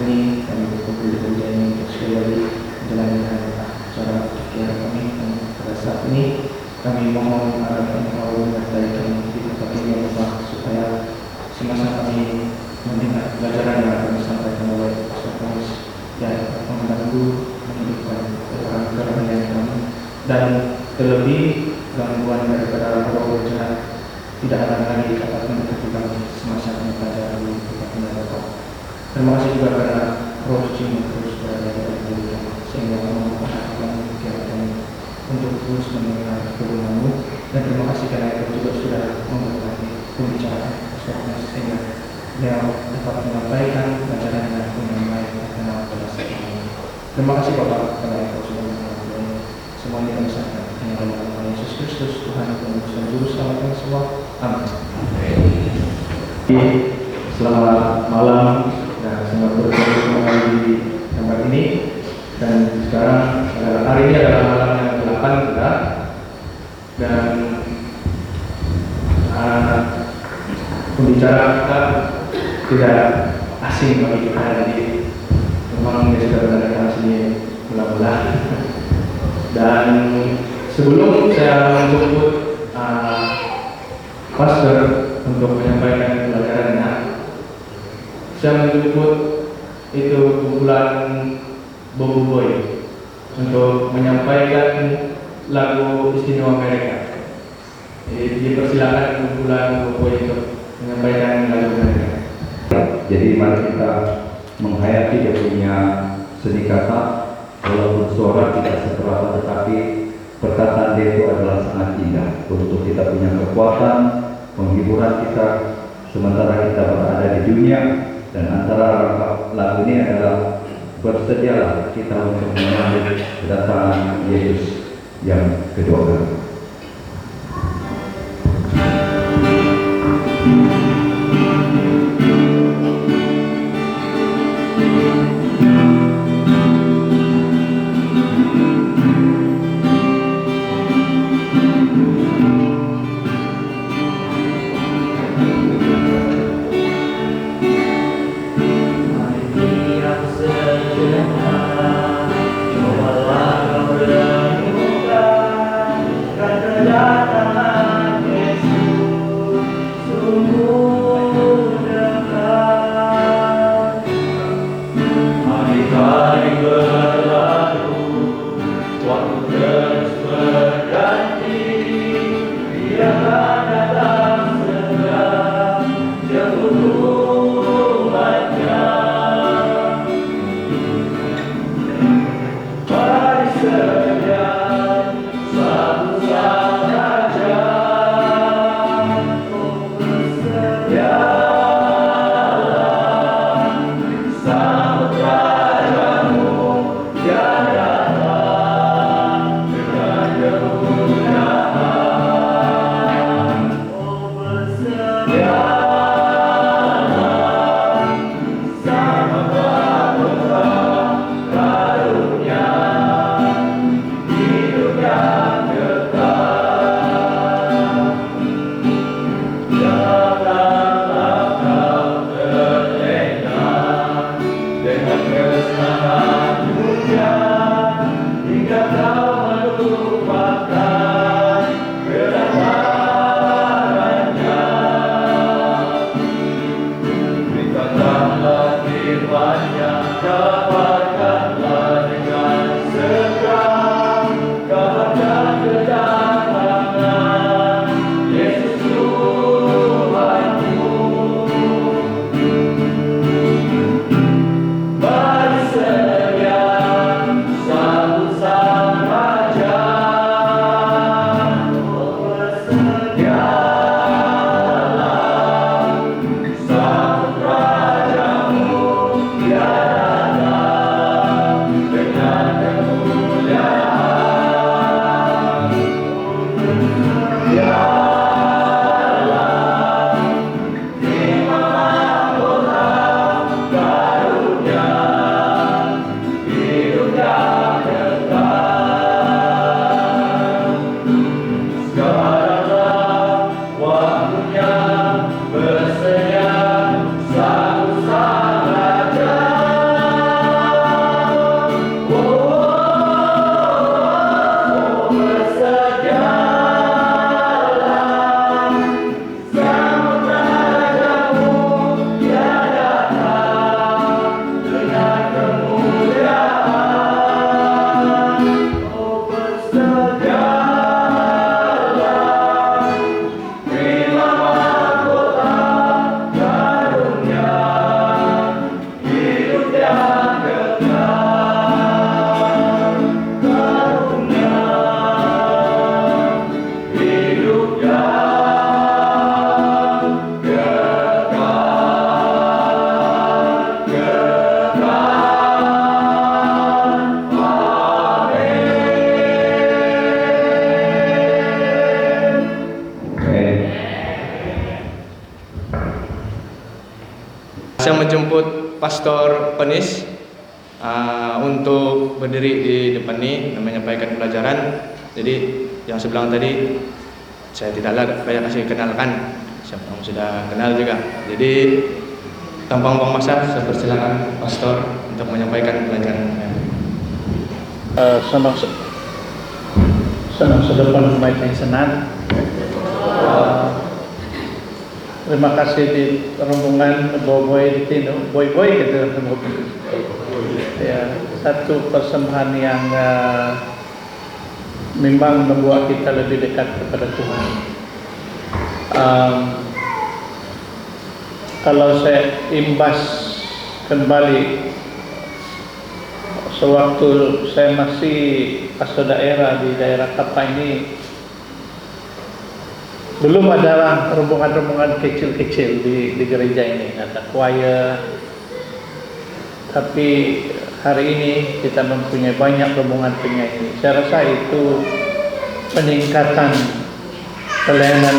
ini kami berkumpul di gereja ini untuk sekali lagi menjalankan acara pikiran kami. Dan pada saat ini kami mohon arahkan Allah menyertai kami di tempat ini ya Allah, supaya semasa kami mendengar pelajaran yang akan disampaikan oleh Pastor Thomas yang membantu menghidupkan kerohanian kami, dan terlebih gangguan daripada roh jahat tidak akan lagi dapat mendekati kami semasa kami belajar di tempat ini ya Allah. Terima kasih juga karena roh Cimu terus berada di dalam diri kami, sehingga memperhatikan pikiran kami untuk terus mendengar firman-Mu. Dan terima kasih karena itu juga sudah memberkati pembicaraan Pastor Thomas, sehingga dia dapat menyampaikan pelajarannya dengan baik dan pada saat ini. Terima kasih Bapak karena Engkau sudah mengampuni semua yang kami sampaikan. Hanya dalam nama Yesus Kristus Tuhan dan Juru Selamat kami semua. Amin. Selamat malam dan selamat berjumpa kembali di tempat ini. Dan sekarang hari ini adalah malam yang ke-8 kita, dan pembicara kita tidak asing bagi kita, jadi memang dia sudah berada di sini mula-mula. Dan sebelum saya menjemput pastor untuk menyampaikan pelajarannya, saya menjemput itu kumpulan Bobo Boy untuk menyampaikan lagu istimewa mereka. Dipersilakan kumpulan Bobo Boy untuk menyampaikan lagu mereka. Jadi mari kita menghayati dia punya seni kata, walaupun suara tidak seberapa, tetapi perkataan dia itu adalah sangat indah untuk kita punya kekuatan, penghiburan kita sementara kita berada di dunia. Dan antara lagu ini adalah bersedialah kita untuk menyambut kedatangan Yesus yang kedua kali. Yeah. Saya menjemput Pastor Penis untuk berdiri di depan ini menyampaikan pelajaran. Jadi yang sebelah tadi saya tidaklah banyak kasih kenalkan, siapa yang sudah kenal juga. Jadi tanpa buang masa, saya persilakan Pastor untuk menyampaikan pelajaran. Senang sedepan pemain senang. Terima kasih di rombongan boy gitu. Ya, satu persembahan yang memang membuat kita lebih dekat kepada Tuhan. Kalau saya imbas kembali sewaktu saya masih pastor daerah di daerah Kapa ini, belum ada rombongan-rombongan kecil-kecil di gereja ini, ada choir. Tapi hari ini kita mempunyai banyak rombongan penyanyi. Saya rasa itu peningkatan pelayanan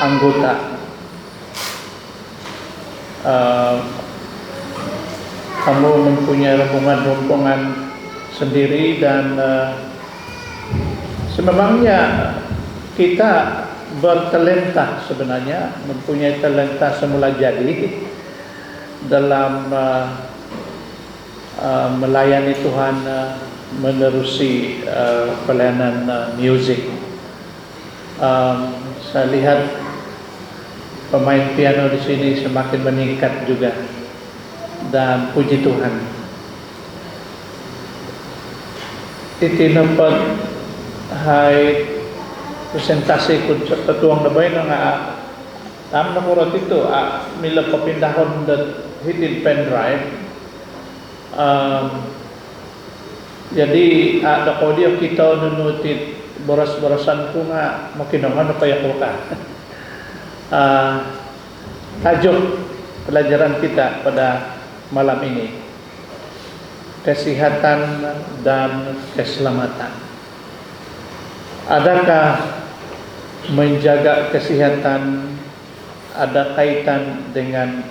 anggota. Kamu mempunyai rombongan-rombongan sendiri dan sememangnya kita bertalenta, sebenarnya mempunyai talenta semula jadi dalam melayani Tuhan, menerusi pelayanan musik. Saya lihat pemain piano di sini semakin meningkat juga, dan puji Tuhan. Iti nampak hai presentasi kun ketuang na ba yun nga na murot ito mila papindahon dat hidden pen drive. Jadi ako dia kita nunutit boras-borasan ko nga makinangan na kaya ko ka. Tajuk pelajaran kita pada malam ini, kesehatan dan keselamatan. Adakah menjaga kesehatan ada kaitan dengan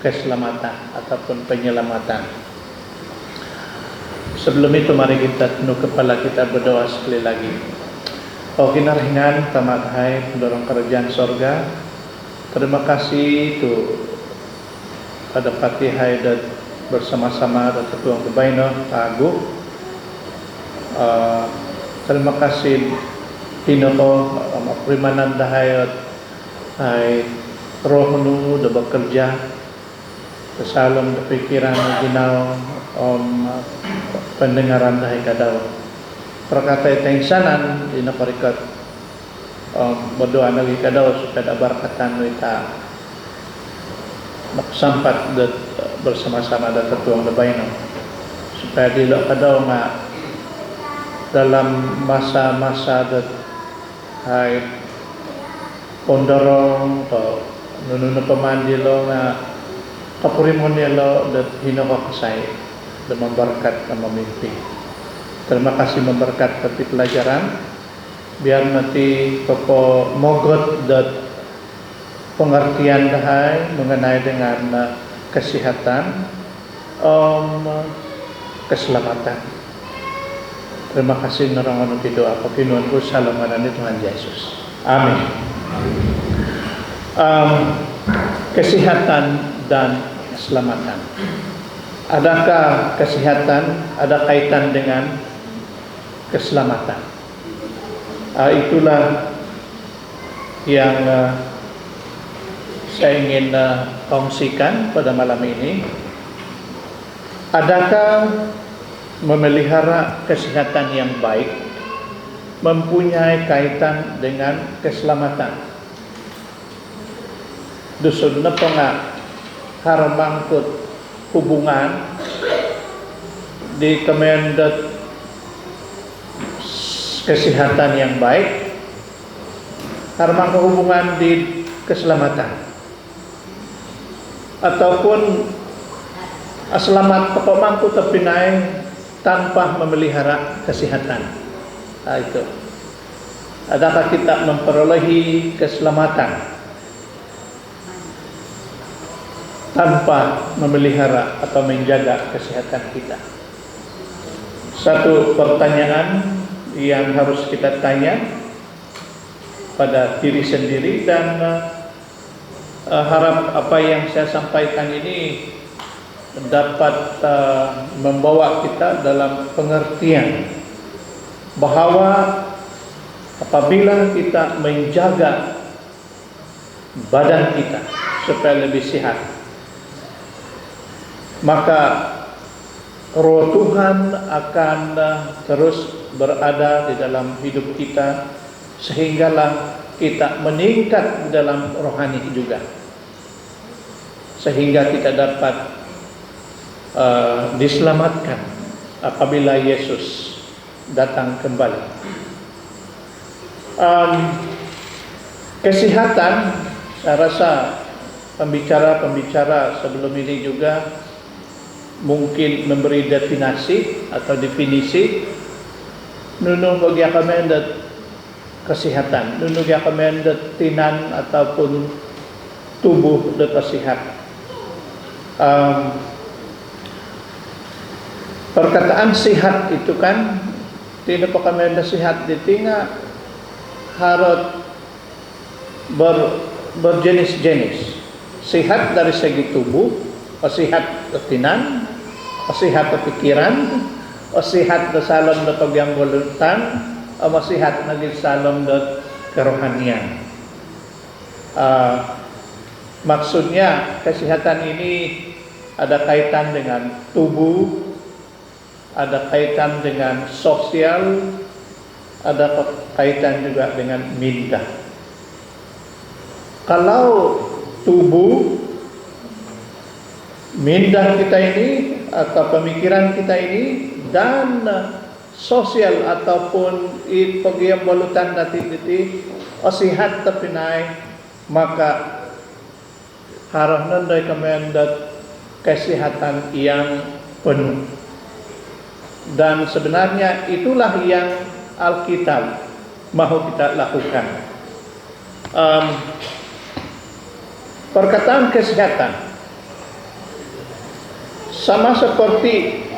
keselamatan ataupun penyelamatan? Sebelum itu mari kita tunduk kepala kita berdoa sekali lagi. Oh kinarhingan tamadhay pendorong kerajaan sorga, terima kasih tu pada patihay dan bersama-sama dan ketua kebaino Agu. Terima kasih Pinoko primanan dahayat ay roh nu da bekerja kesalom da pikiran ginaw pendengaran dahay kadaw perkata tengsanan ina parikat berdoa lagi kadaw supaya barakatan kita sampat bersama-sama da ketua kebaino supaya dilo kadaw nga dalam masa-masa dat hai pondorong atau nunu pemandilo nga kapurimonelo dat hinokakasay dan memberkat dan memimpin. Terima kasih memberkat peti pelajaran biar nanti popo mogot dat pengertian dahai mengenai dengan kesehatan keselamatan. Terima kasih narangan untuk doa pakinuan ko sa lamanan ni Tuhan Yesus. Amin. Kesehatan dan keselamatan. Adakah kesehatan ada kaitan dengan keselamatan? Itulah yang saya ingin kongsikan pada malam ini. Adakah memelihara kesehatan yang baik mempunyai kaitan dengan keselamatan? Dusun na po nga haramangkot hubungan di kemendat kesehatan yang baik, haramangkot hubungan di keselamatan, ataupun selamat pepemangku terpinai tanpa memelihara kesehatan. Itu. Adakah kita memperolehi keselamatan? tanpa memelihara atau menjaga kesehatan kita. Satu pertanyaan yang harus kita tanya pada diri sendiri, dan harap apa yang saya sampaikan ini dapat membawa kita dalam pengertian bahwa apabila kita menjaga badan kita supaya lebih sehat, maka roh Tuhan akan terus berada di dalam hidup kita, sehinggalah kita meningkat dalam rohani juga, sehingga kita dapat diselamatkan apabila Yesus datang kembali. Kesehatan, saya rasa pembicara-pembicara sebelum ini juga mungkin memberi definisi atau definisi nunu bagi recommended kesehatan, nunu recommended tinan ataupun tubuh dapat sehat. Perkataan sehat itu kan tidak recommended sehat di tinggal harus berjenis-jenis. Sehat dari segi tubuh, sehat ketinan, sehat pikiran, sehat dalam yang bulutan, sehat lagi dalam kerohanian. Maksudnya kesehatan ini ada kaitan dengan tubuh, ada kaitan dengan sosial, ada kaitan juga dengan minda. Kalau tubuh, minda kita ini atau pemikiran kita ini, dan sosial ataupun pagiyang balutan dati sehat tapi naik, maka harus nanday recommended kesehatan yang penuh. Dan sebenarnya itulah yang Alkitab mahu kita lakukan. Perkataan kesehatan sama seperti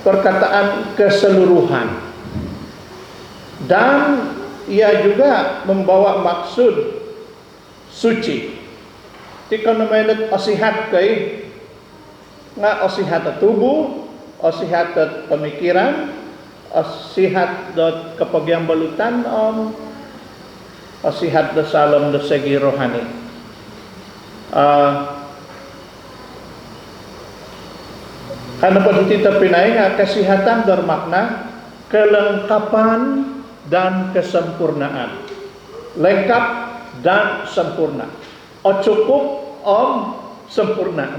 perkataan keseluruhan, dan ia juga membawa maksud suci. Tika naman asihat kay nga asihat tubuh, asihat pemikiran, asihat kapagyang balutan, asihat salam segi rohani. Karena pada kita pinay nga kesehatan bermakna kelengkapan dan kesempurnaan. Lengkap dan sempurna. O cukup sempurna.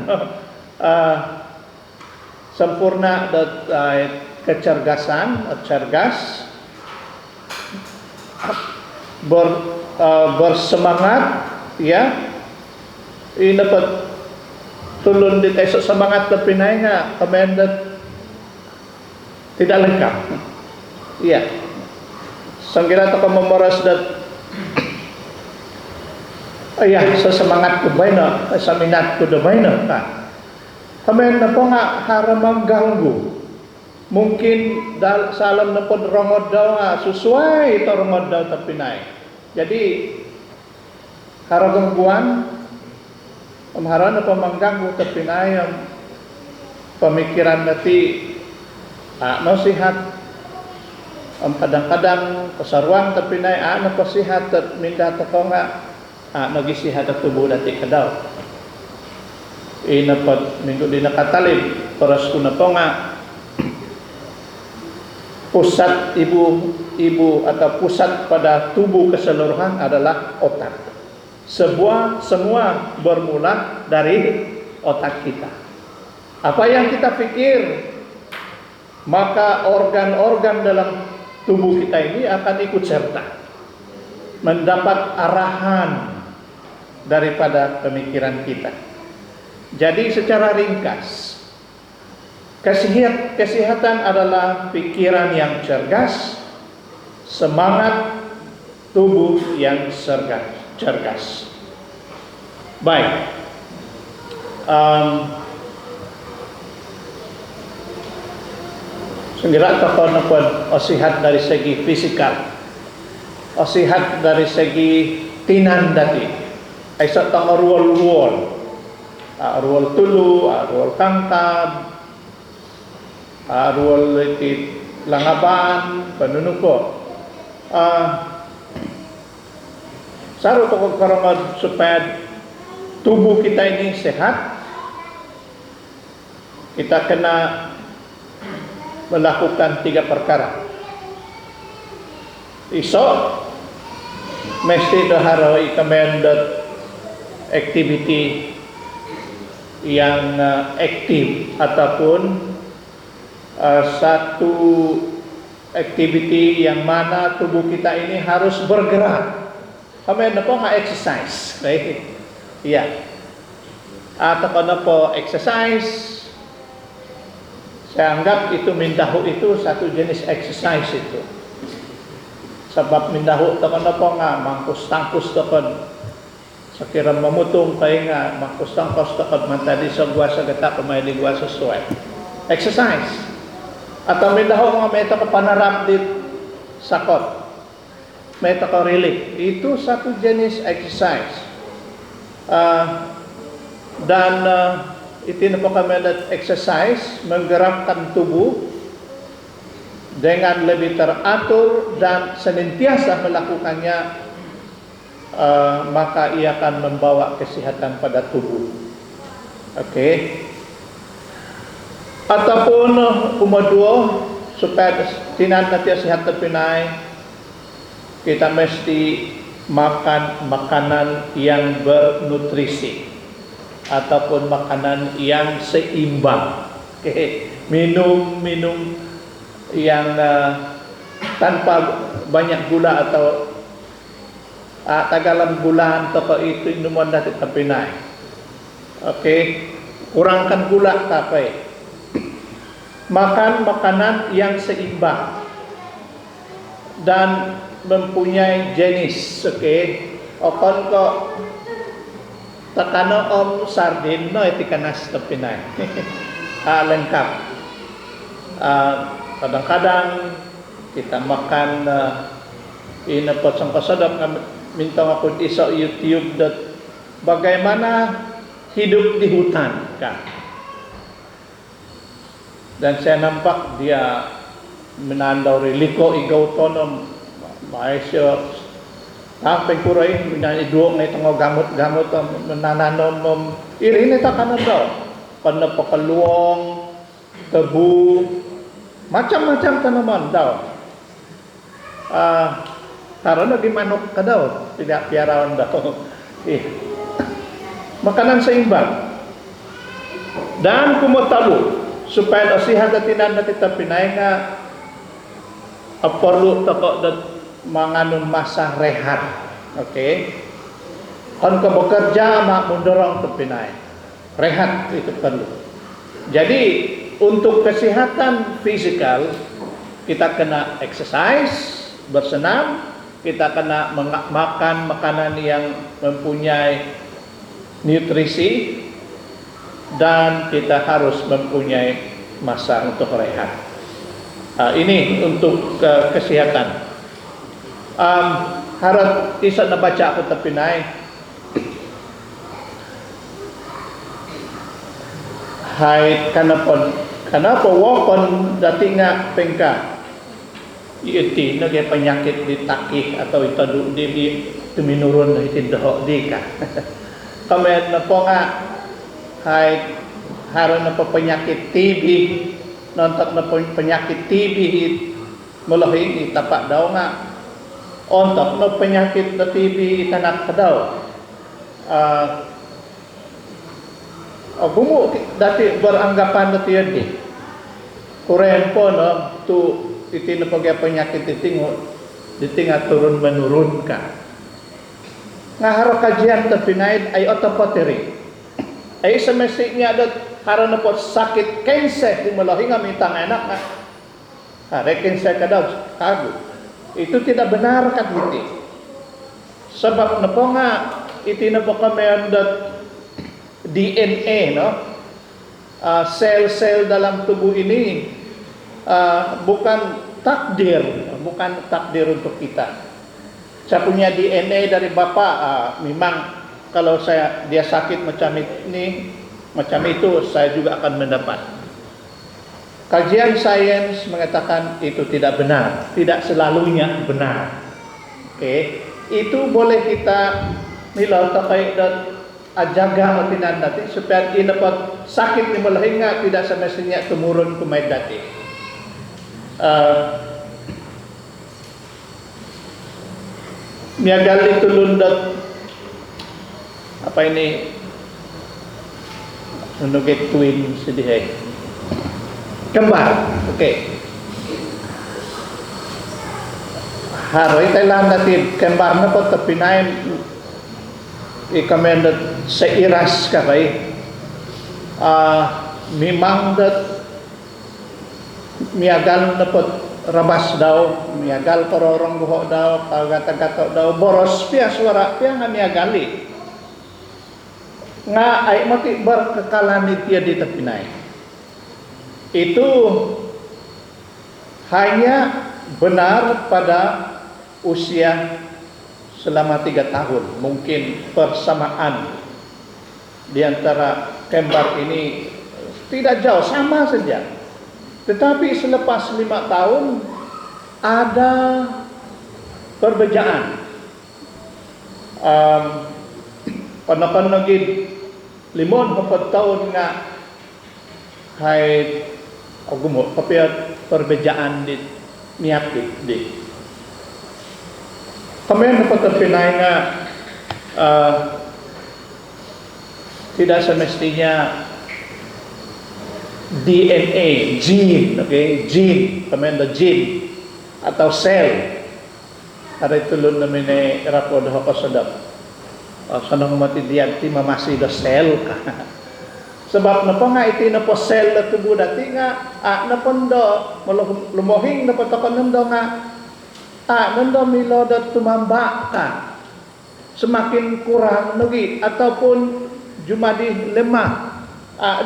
Sempurna kecergasan, cergas, bersemangat, ya. Ini dapat tulun di tayo semangat na Pinay nga commended tidak lengkap. Iya. Sanggira to memoras dat sa semangat ko ba na, sa minat ko ba na ka. Kamen na po nga haramang ganggu. Mungkin sa alam na po rongod daw nga susway ito rongod daw ta Pinay. Jadi haragang buwan Amharan na pamangganggu ta Pinay ang pamikiran nati no sihat. Ang kadang-kadang pasarwang ta Pinay na pasihat at minda ta ko nga nagisihat at tubo dati ka daw. Inapat minggu di nakatalib paras ko na po nga pusat ibu atau pusat pada tubuh keseluruhan adalah otak. Semua bermula dari otak kita. Apa yang kita pikir, maka organ-organ dalam tubuh kita ini akan ikut serta mendapat arahan daripada pemikiran kita. Jadi secara ringkas, kesehatan adalah pikiran yang cergas, semangat tubuh yang cergas. Baik. Sendiri pun sihat dari segi fisikal, sihat dari segi tinan dati. Ay sa tang ruol tulu, ruol kangkab, ruol iti langaban, panunuko. Saro to karamad supaya tubuh kita ini sehat. Kita kena melakukan 3 perkara. Iso mesti harus recommended activity yang aktif ataupun satu activity yang mana tubuh kita ini harus bergerak. Kami po nga exercise, right? Iya. Atau po exercise. Saya anggap itu mindahu itu satu jenis exercise itu. Sebab mindahu takon po nga mangkus-tangkus takon. Sakira mamutung kay nga mangkus-tangkus takon mantadi sa gwa sa gata kumay di gwa sa suway. Exercise. Atau mindahu nga may ko panarap dit sakot. May ko relief. Itu satu jenis exercise. Dan itu po kami exercise, menggerakkan tubuh dengan lebih teratur dan senantiasa melakukannya, maka ia akan membawa kesehatan pada tubuh. Oke. Ataupun kumodua supaya tinan natin sehat terpinay, kita mesti makan makanan yang bernutrisi ataupun makanan yang seimbang. Okay. Minum yang tanpa banyak gula atau tagalan gula atau itu minuman dati tapinay. Okay. Kurangkan gula tapay. Makan makanan yang seimbang dan mempunyai jenis. Okay. Okon ko takano sardin no itikanas tapinay. Lengkap. Kadang-kadang kita makan inapot sang pasadap nga mintong ako sa YouTube bagaimana hidup di hutan ka. Dan saya nampak dia menandau liko igaw tonom maesyo sampai kuray minani duong na itong gamot menananom irin ito kanan daw panapakaluong tebu macam-macam tanaman daw karena di manok ka daw tidak piarawan daw makanan seimbang dan kumatalu supaya nasihat at tinan na kita pinay nga perlu toko manganun masa rehat. Okay? Kon ka bekerja mak mundorong tepinay. Rehat itu perlu. Jadi untuk kesehatan fisikal kita kena exercise, bersenam, kita kena makan makanan yang mempunyai nutrisi dan kita harus mempunyai masa untuk rehat. Ini untuk kesehatan. Harap isa na baca ako tapinay. Hay kanapa wakon dati nga pengka. Iti nagay penyakit di takih atau itadu di tuminurun na itindaho di ka. Kami na po nga hay haron na po penyakit TB nontok na po penyakit TB mulahi itapak daw nga ontok no penyakit na TB itanak ka daw. Gumo dati beranggapan na tiyan di. Kuren po no tu iti na pagya penyakit ditinga turun menurun ka. Nga haro kajian terpinaid ay otopoteri. Ay sa mesik niya dot haro na po sakit cancer di malahi nga mitang anak nga. Cancer ka daw kago. Itu tidak benar kan iti. Sebab na po nga iti na po kami andat DNA, no? Sel-sel dalam tubuh ini bukan takdir untuk kita. Saya punya DNA dari bapak, memang kalau dia sakit macam ini, macam itu, saya juga akan mendapat. Kajian sains mengatakan itu tidak benar, tidak selalunya benar. Oke, itu boleh kita nilai terkait jaga otinan dati supaya ia dapat sakit di melahinga tidak semestinya temurun ke mai dati. Miagal itu lundat apa ini nunuget twin sedih kembar. Oke. Hari Thailand dati kembar na po tapinain i-commended seiras kakay memang dat miagal na po rabas daw, miagal kororong buho daw, kagata-gato daw, boros pia suara pia nga miagali nga ay matibar kakalanit dia di tapinay. Itu hanya benar pada usia selama 3 tahun, mungkin persamaan di antara kembar ini tidak jauh, sama saja. Tetapi selepas 5 tahun ada perbedaan. Panapannagid 5 tahun nga hay agumo kapiyat perbedaan di miyapit di. Kami napatapinay nga tidak semestinya DNA, gene, okay, gene, kami na gene atau sel. Ada tulun namin ni rapod ho kasadap. Sanang matidiyan ti mamasi da sel ka. Sebab napa nga iti na po sel na tubo dati nga napondo lumohing na patakan nando nga nando milo da tumamba ka. Semakin kurang lagi ataupun jumadi lemah.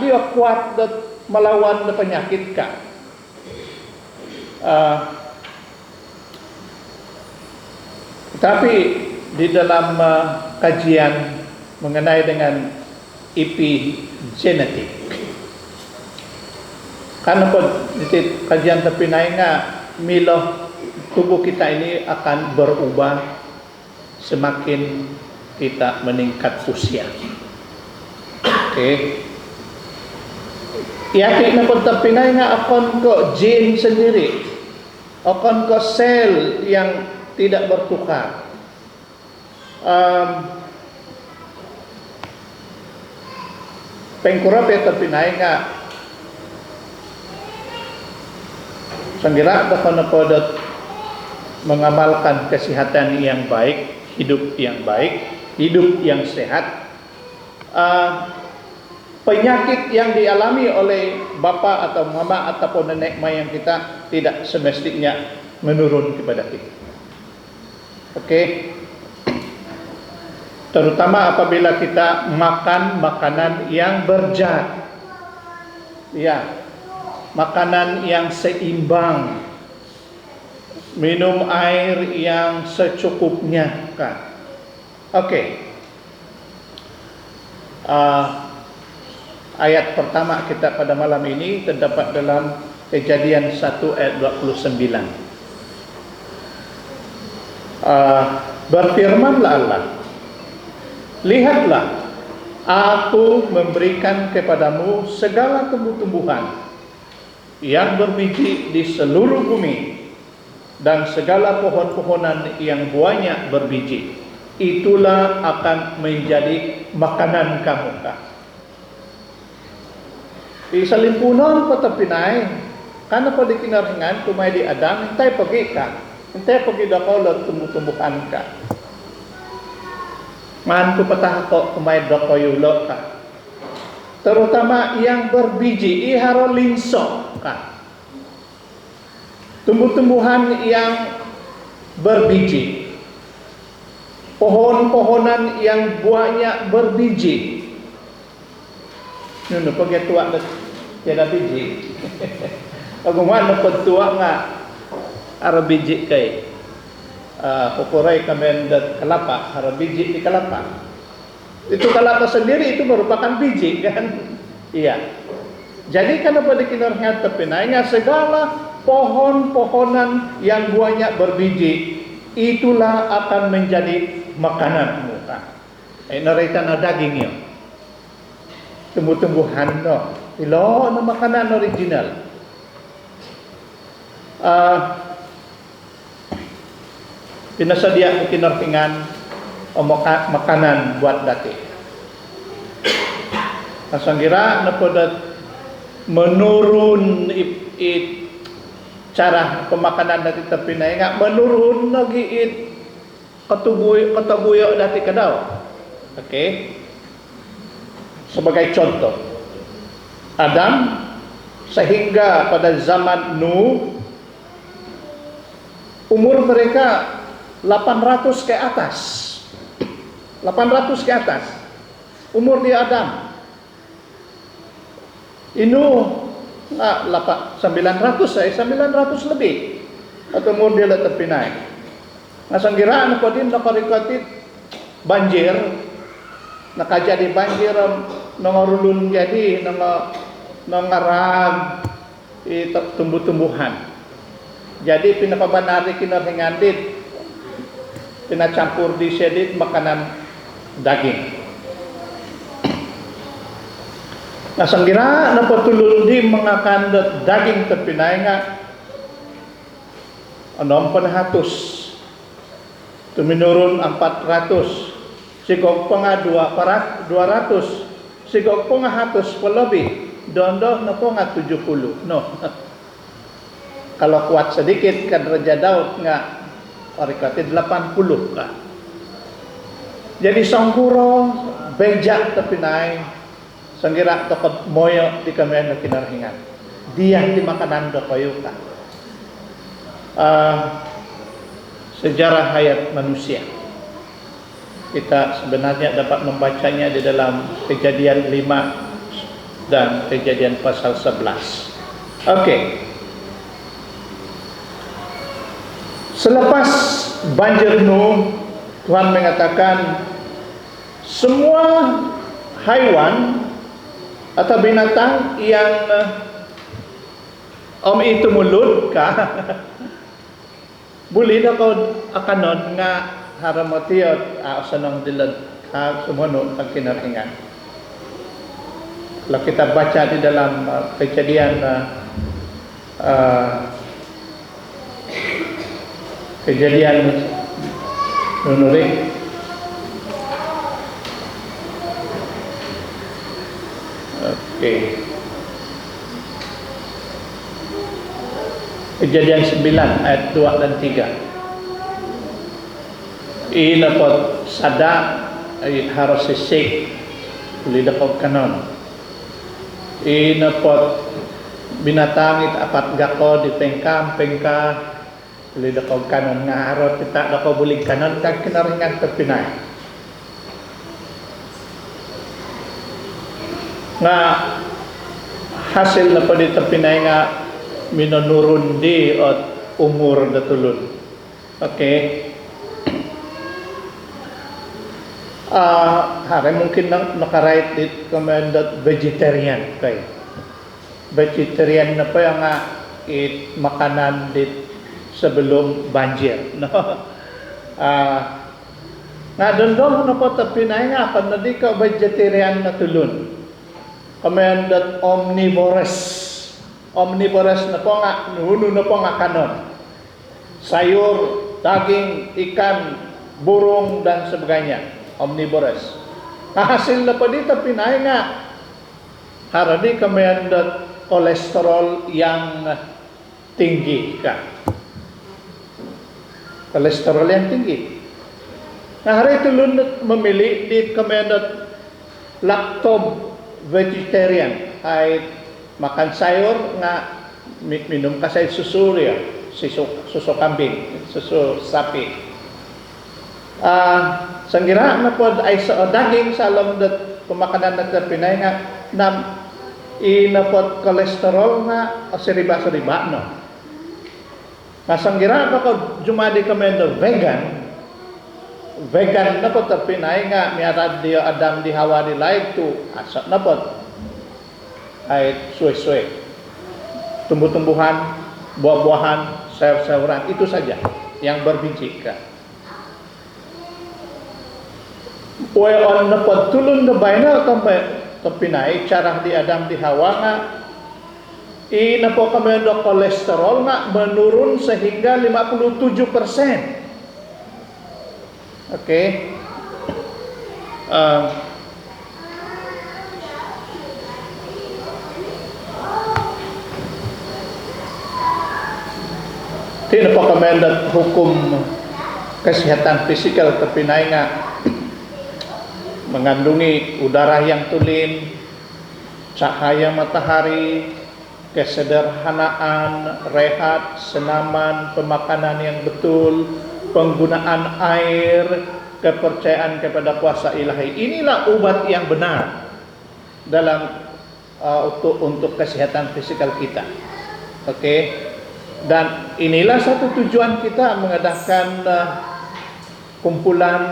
Dia kuat da melawan na penyakit ka. Tapi di dalam kajian mengenai dengan epigenetik, karena di kajian terpinai nga milo tubuh kita ini akan berubah semakin kita meningkat usia. Oke. Yakin na pun terpinai nga akan ke gene sendiri, akan ke sel yang tidak bertukar. Pengkurap ya terpinai nga sanggira dapat napodot mengamalkan kesehatan yang baik, hidup yang baik, hidup yang sehat. Penyakit yang dialami oleh bapa atau mama ataupun nenek moyang kita tidak semestinya menurun kepada kita. Oke. Terutama apabila kita makan makanan yang berzat. Ya. Makanan yang seimbang. Minum air yang secukupnya kan. Oke. Ayat pertama kita pada malam ini terdapat dalam Kejadian 1 ayat 29. Berfirmanlah Allah, lihatlah, aku memberikan kepadamu segala tumbuh-tumbuhan yang berbiji di seluruh bumi dan segala pohon-pohonan yang buahnya berbiji. Itulah akan menjadi makanan kamu. Di salimpunon patapinay, karena pada kinaringan kumay di Adam, hintay pagi ka, hintay pagi dako lot tumbuh-tumbuhan ka. Man ko patahako kumay dako yulo ka. Terutama yang berbiji, iharo linso ka. Tumbuh-tumbuhan yang berbiji, pohon-pohonan yang buahnya berbiji. Nuno pag tua na tiada biji. Pag umano pag tua nga ara biji kay pupuray kami dat kalapa, ara biji di kalapa. Itu kalapa sendiri itu merupakan biji kan? Iya. Jadi kenapa dikinarhan terpinai nga segala pohon-pohonan yang buahnya berbiji itulah akan menjadi makananmu. Narita na daging yun. Tumbuh-tumbuhan no. Ilo na makanan original. Pinasadia ko kinartingan o makanan buat dati. Kasanggira na po menurun cara pemakanan dati terpinay nga menurun lagi katubuyo dati kadaw. Oke. Sebagai contoh, Adam sehingga pada zaman Nuh umur mereka 800 ke atas. 800 ke atas. Umur di Adam. Inu 900 lebih. Atau umur dia terpinai. Nasanggiraan ko din nakarikatit banjir. Nakajadi banjir nangorulun jadi nangarag tumbuh-tumbuhan. Jadi pinapabanari kinarhingan dit pinacampur di sedit makanan daging. Nasanggira napatulun di mengakan daging terpinay nga anom panahatos tuminurun 400 sigog pa nga 200 sigog pa nga hatos palabi dondo na po nga 70 no. Kalau kuat sedikit kan Raja Daud nga orikatid 80 ka. Jadi sangguro bejak terpinay sanggira to moyo di kami na kinarhingan. Dia di makanan do kayo ka. Sejarah hayat manusia. Kita sebenarnya dapat membacanya di dalam Kejadian 5 dan Kejadian pasal 11. Oke. Selepas banjir Nuh, Tuhan mengatakan semua haiwan atau binatang yang itu mulut ka boleh na ko akanon nga haramatiot sanang dilad ka sumunod ang kinarhingan. Kalau kita baca di dalam Kejadian Kejadian Nunuri oke. Kejadian 9 ayat 2 dan 3. Inapot sada ay harus sisik ulidapog kanon. Inapot binatang it apat gako di pengka ulidapog kanon nga harot kita dako bulig kanon kag kinaringan terpinay. Nga hasil na po di terpinay nga minonurun di at umur datulun. Okay. Hari mungkin nakarite dit commanded vegetarian kay. Vegetarian na po yung makanan dit sebelum banjir. No? Nga doon na po tapinay nga pag na di ka vegetarian na tulun. Commanded omnivorous. Omnivorous na po nga, nuno na po nga kanon. Sayur, daging, ikan, burung, dan sebagainya. Omnivorous. Hasil na po dito, pinay nga. Haradi kami ang kolesterol yang tinggi ka. Kolesterol yang tinggi. Nah, hari itu lunut memilih di kami ang lacto vegetarian. Ay makan sayur nga minum kasay susu ya, susu kambing, susu sapi. Sanggira na po ay daging sa alam dat pemakanan na terpinay nga nam inapot kolesterol nga seriba-seriba no. Masanggira ako jumadi kamendo vegan na po tapi naay nga miarad di Adam di Hawa di laig tu asap na po ay suwe-suwe tumbuh-tumbuhan, buah-buahan, sayur-sayuran itu saja yang berbiji ka. Wayon na po tulun na bayna tapi naay cara di Adam di Hawa nga ina po kamendo kolesterol nga menurun sehingga 57%. Okay. Tidak pakai hukum kesehatan fisikal tapi naik mengandungi udara yang tulen, cahaya matahari, kesederhanaan, rehat, senaman, pemakanan yang betul, penggunaan air, kepercayaan kepada kuasa ilahi. Inilah obat yang benar dalam untuk kesehatan fisikal kita. Oke. Dan inilah satu tujuan kita mengadakan kumpulan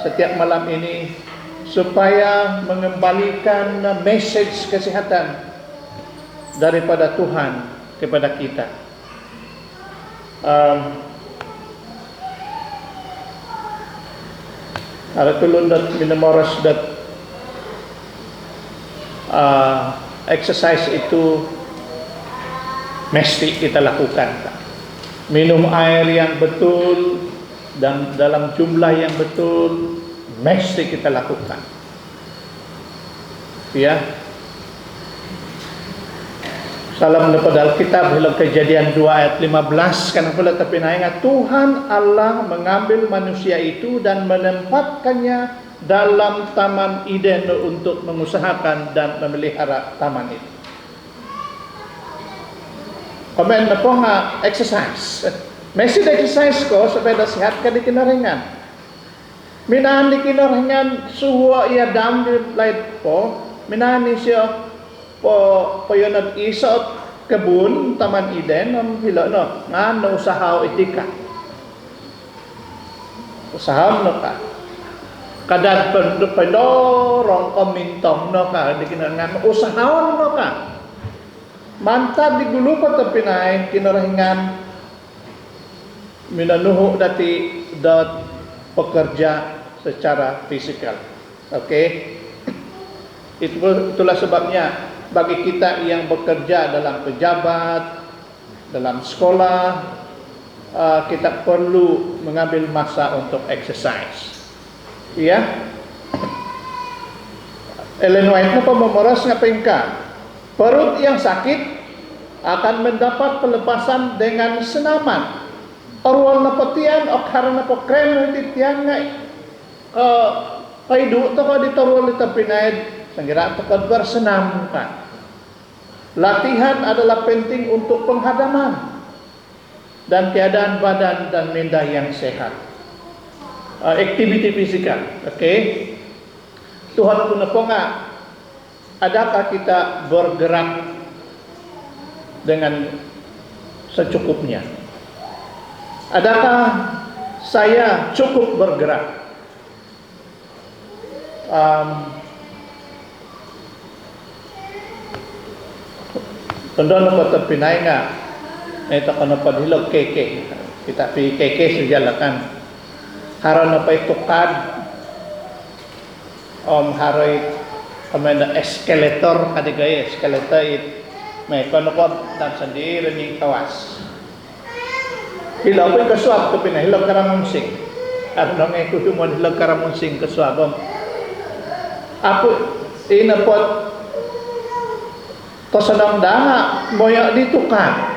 setiap malam ini supaya mengembalikan message kesehatan daripada Tuhan kepada kita. Ada tulun dat minamoras dat exercise itu mesti kita lakukan. Minum air yang betul dan dalam jumlah yang betul mesti kita lakukan. Ya. Salam daripada Alkitab dalam Kejadian 2 ayat 15 karena pula tapi naingat Tuhan Allah mengambil manusia itu dan menempatkannya dalam Taman Eden untuk mengusahakan dan memelihara taman itu. Komen na po nga exercise. Mesti exercise ko supaya sehat ka di kinaringan. Minahan di kinaringan suwa iya dam di light po. Minahan ni siya po yun nag-isot kebun Taman Eden ng hilo no. Nga no usahaw itika. Usahaw no ka. Kadad pendorong komintong no ka di kinaringan. Usahaw no ka. Mantap digulupat ang Pinay kinarahingan minanuho dati dat pekerja secara fisikal. Okay? Itulah sebabnya bagi kita yang bekerja dalam pejabat, dalam sekolah, kita perlu mengambil masa untuk exercise. Ya. Ellen White na pememoras ngapengka. Perut yang sakit akan mendapat pelepasan dengan senaman. Arwal na patian o karena po krem na titian nga kaidu to ka dito arwal ito pinaid sanggira to ka bersenam ka. Latihan adalah penting untuk penghadaman dan keadaan badan dan minda yang sehat. Activity fisikal, okay? Tuhan pun po nga. Adakah kita bergerak dengan secukupnya? Adakah saya cukup bergerak? Tanda na patapinay nga ito ka na padhilog keke kita pi keke sejalakan haron na pa'y tukad haroy kami na eskeletor kadigay eskeletor it may konokop dan sendiri ning kawas hilaw ko kasuab ko pinahilaw karamunsing ano nga ko mo hilaw karamunsing kasuabom ako inapot to sanang danga moya dito kan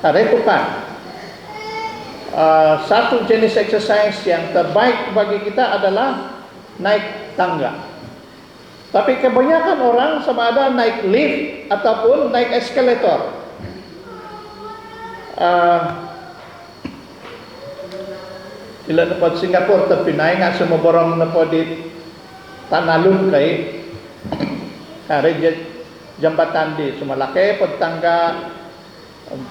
itu kan satu jenis exercise yang terbaik bagi kita adalah naik tangga. Tapi kebanyakan orang sama ada naik lift ataupun naik eskalator. Ila dapat Singapura tapi naik nggak semua borong dapat di tanalun kay hari jambatan di Sumalake petangga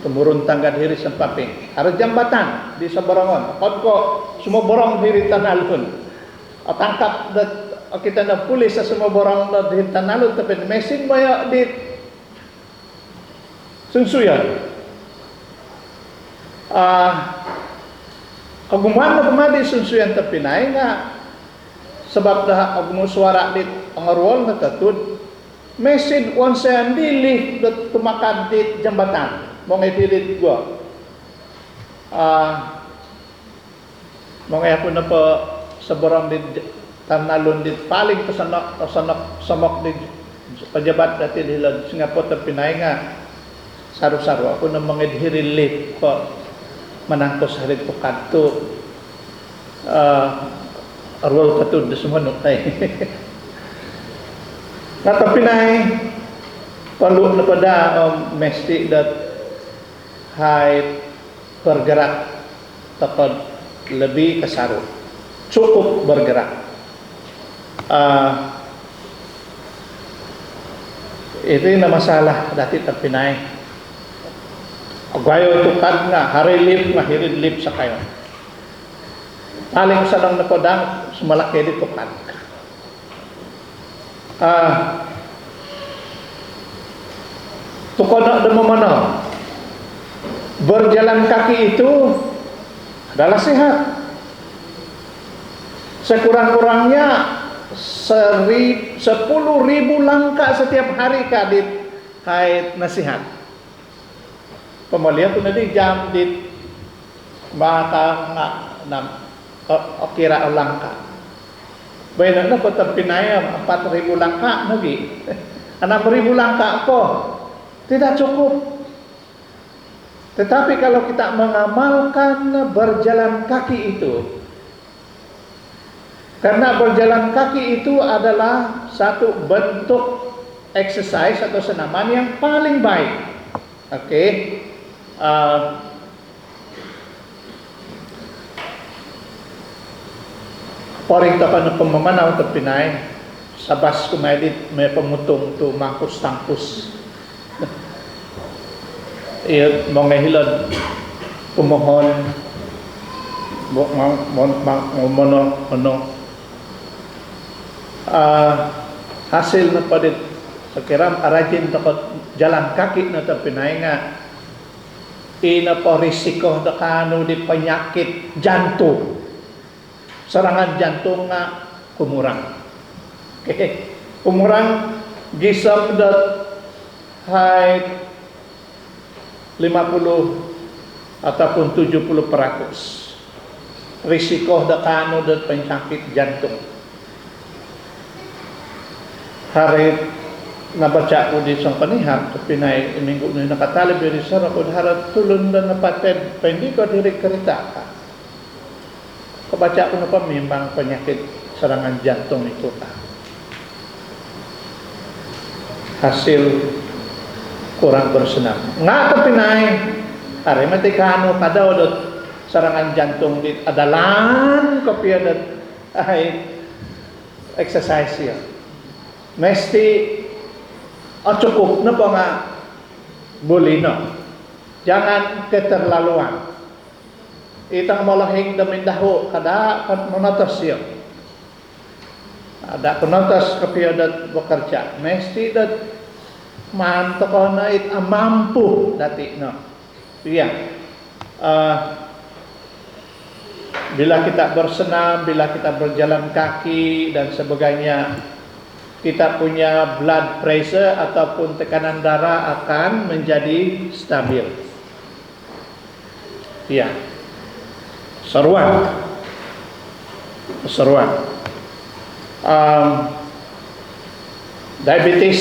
temurun tangga diri sempaping. Ada jambatan di Sabarangon. Kau semua borong diri tanalun. Tangkap kita na pulis sa semua borong di tanalun tapi mesin maya di sunsuyan. Kaguman na kumadi sunsuyan tapi naik nga sebab dah agmo suara di angarwal na tatud mesin onsen dilih dat tumakan di jambatan mong idilit gua mong ako na po sa borong di tanalun di paling pasanok samok di pejabat dati dilag Singapore tapi naik nga saru-saru ako na mga hirilip ko manangkos harid ko kanto arwal katud da sumanok tay natapinay palu na pada mesti dat hay bergerak tepat lebih kesaru cukup bergerak itu na masalah dati tapinay Gayo itu kan nga hari lip nga hirid lip sa kayo. Paling sadang napodang sumalaki dito kan. Tukon na mana berjalan kaki itu adalah sehat. Sekurang-kurangnya 10.000 langkah setiap hari kadit kait nasihat. Pemalihan tu nanti jam di maka kira langkah. Baiklah nak kota pinayam 4.000 langkah lagi. 6.000 langkah apa? Tidak cukup. Tetapi kalau kita mengamalkan berjalan kaki itu, karena berjalan kaki itu adalah satu bentuk exercise atau senaman yang paling baik. Oke. Poring tapan pemamanaw at Pinay sabas kumaidit may pamutung tu mangkus tangkus iya mga hilod pumohon hasil na padit sa kiram arajin takot jalan kaki na Pinay nga ina po risiko na kano di penyakit jantung serangan jantung nga kumurang okay. Kumurang gisap dat hay 50 ataupun 70% risiko na kano dat penyakit jantung hari nabaca ko di isang panihap Pinay minggu na nakatalib yun isa ako harap tulun na napated pa hindi ko diri kereta ka kabaca ko na pamimbang penyakit serangan jantung itu ka hasil kurang bersenam nga Pinay hari matikano kadaw dot serangan jantung di adalan kopiya dat ay exercise ya mesti cukup na po nga bulino. Jangan keterlaluan. Itang malahing damindaho kada monotos yun. Ada monotos kapiyadat bekerja. Mesti dat manto ko na mampu dati no. Iya. Bila kita bersenam, bila kita berjalan kaki dan sebagainya kita punya blood pressure ataupun tekanan darah akan menjadi stabil. Ya. Seruan. Diabetes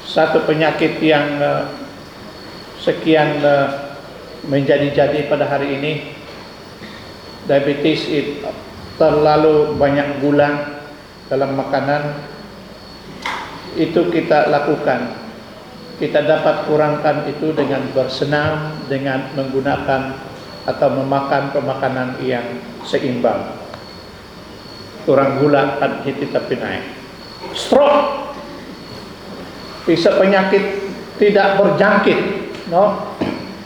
satu penyakit yang sekian menjadi-jadi pada hari ini. Diabetes itu terlalu banyak gula dalam makanan. Itu kita lakukan. Kita dapat kurangkan itu dengan bersenam, dengan menggunakan atau memakan pemakanan yang seimbang. Kurang gula kan kita Pinay. Stroke. Bisa penyakit tidak berjangkit, no?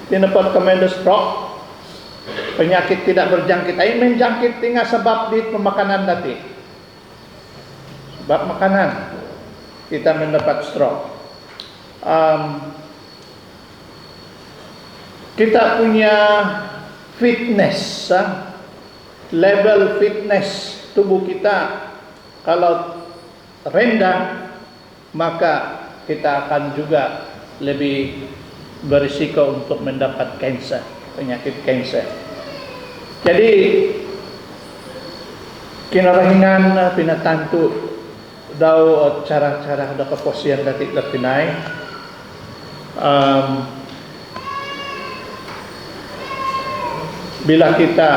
Tindapat kemendes stroke, penyakit tidak berjangkit. Ay menjangkit tinggal sebab di pemakanan tadi. Sebab makanan kita mendapat stroke. Kita punya fitness, level fitness tubuh kita kalau rendah, maka kita akan juga lebih berisiko untuk mendapat kanser, penyakit kanser. Jadi kinarahingan pinatantu daw cara-cara da keposian datik lapinay. Bila kita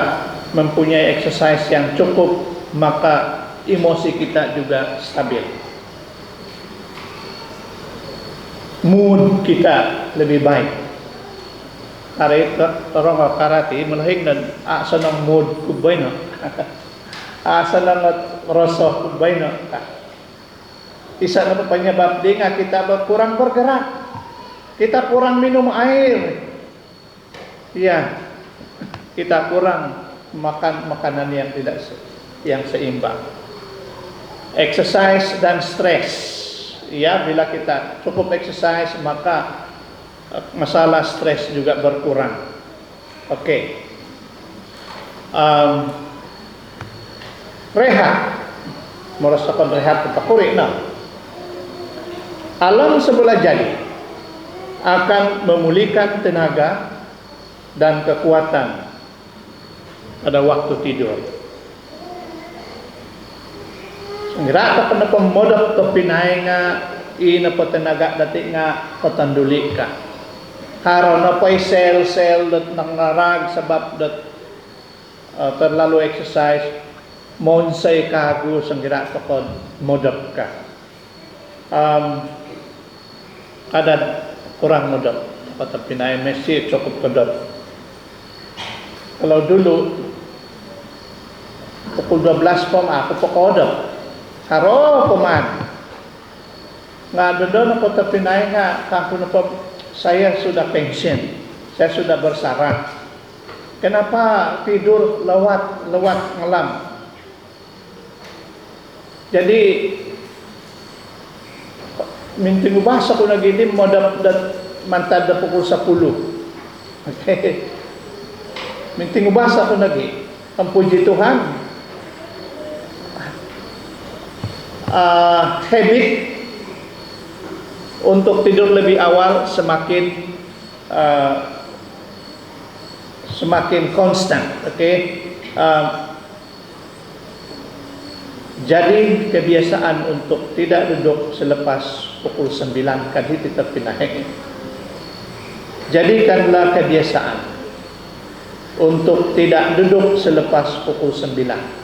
mempunyai exercise yang cukup, maka emosi kita juga stabil. Mood kita lebih baik. Hari orang karate melahing dan senang mood kubay no. Senang rasa kubay no. Isa na penyebab dia kita kurang bergerak. Kita kurang minum air. Iya. Kita kurang makan makanan yang tidak yang seimbang. Exercise dan stres. Ya, bila kita cukup exercise, maka masalah stres juga berkurang. Oke. Rehat. Merasakan rehat kita kurik nah. Alam sebelah jadi akan memulihkan tenaga dan kekuatan pada waktu tidur. Ngira ka pernah pemodok ke pinay nga ina po tenaga dati nga patanduli ka. Karon na po'y sel dat nangarag sabab dat terlalu exercise monsay kago sang gira ka kon modok ka. Ada kurang modok kata pinay Messi cukup kedot. Kalau dulu pukul 12 pom aku pokodok. Haro peman. Nga doon ako tapinay nga kako na po saya sudah pensiun. Saya sudah bersarang. Kenapa tidur lewat malam? Jadi minting ubasa ko nagini modap dat mantad da pukul 10. Okay. Minting ubasa ko nagi. Ang puji Tuhan. Habit untuk tidur lebih awal semakin konstan, oke? Jadi kebiasaan untuk tidak duduk selepas pukul 9 kan tetap pinaheng. Jadikanlah kebiasaan untuk tidak duduk selepas pukul 9.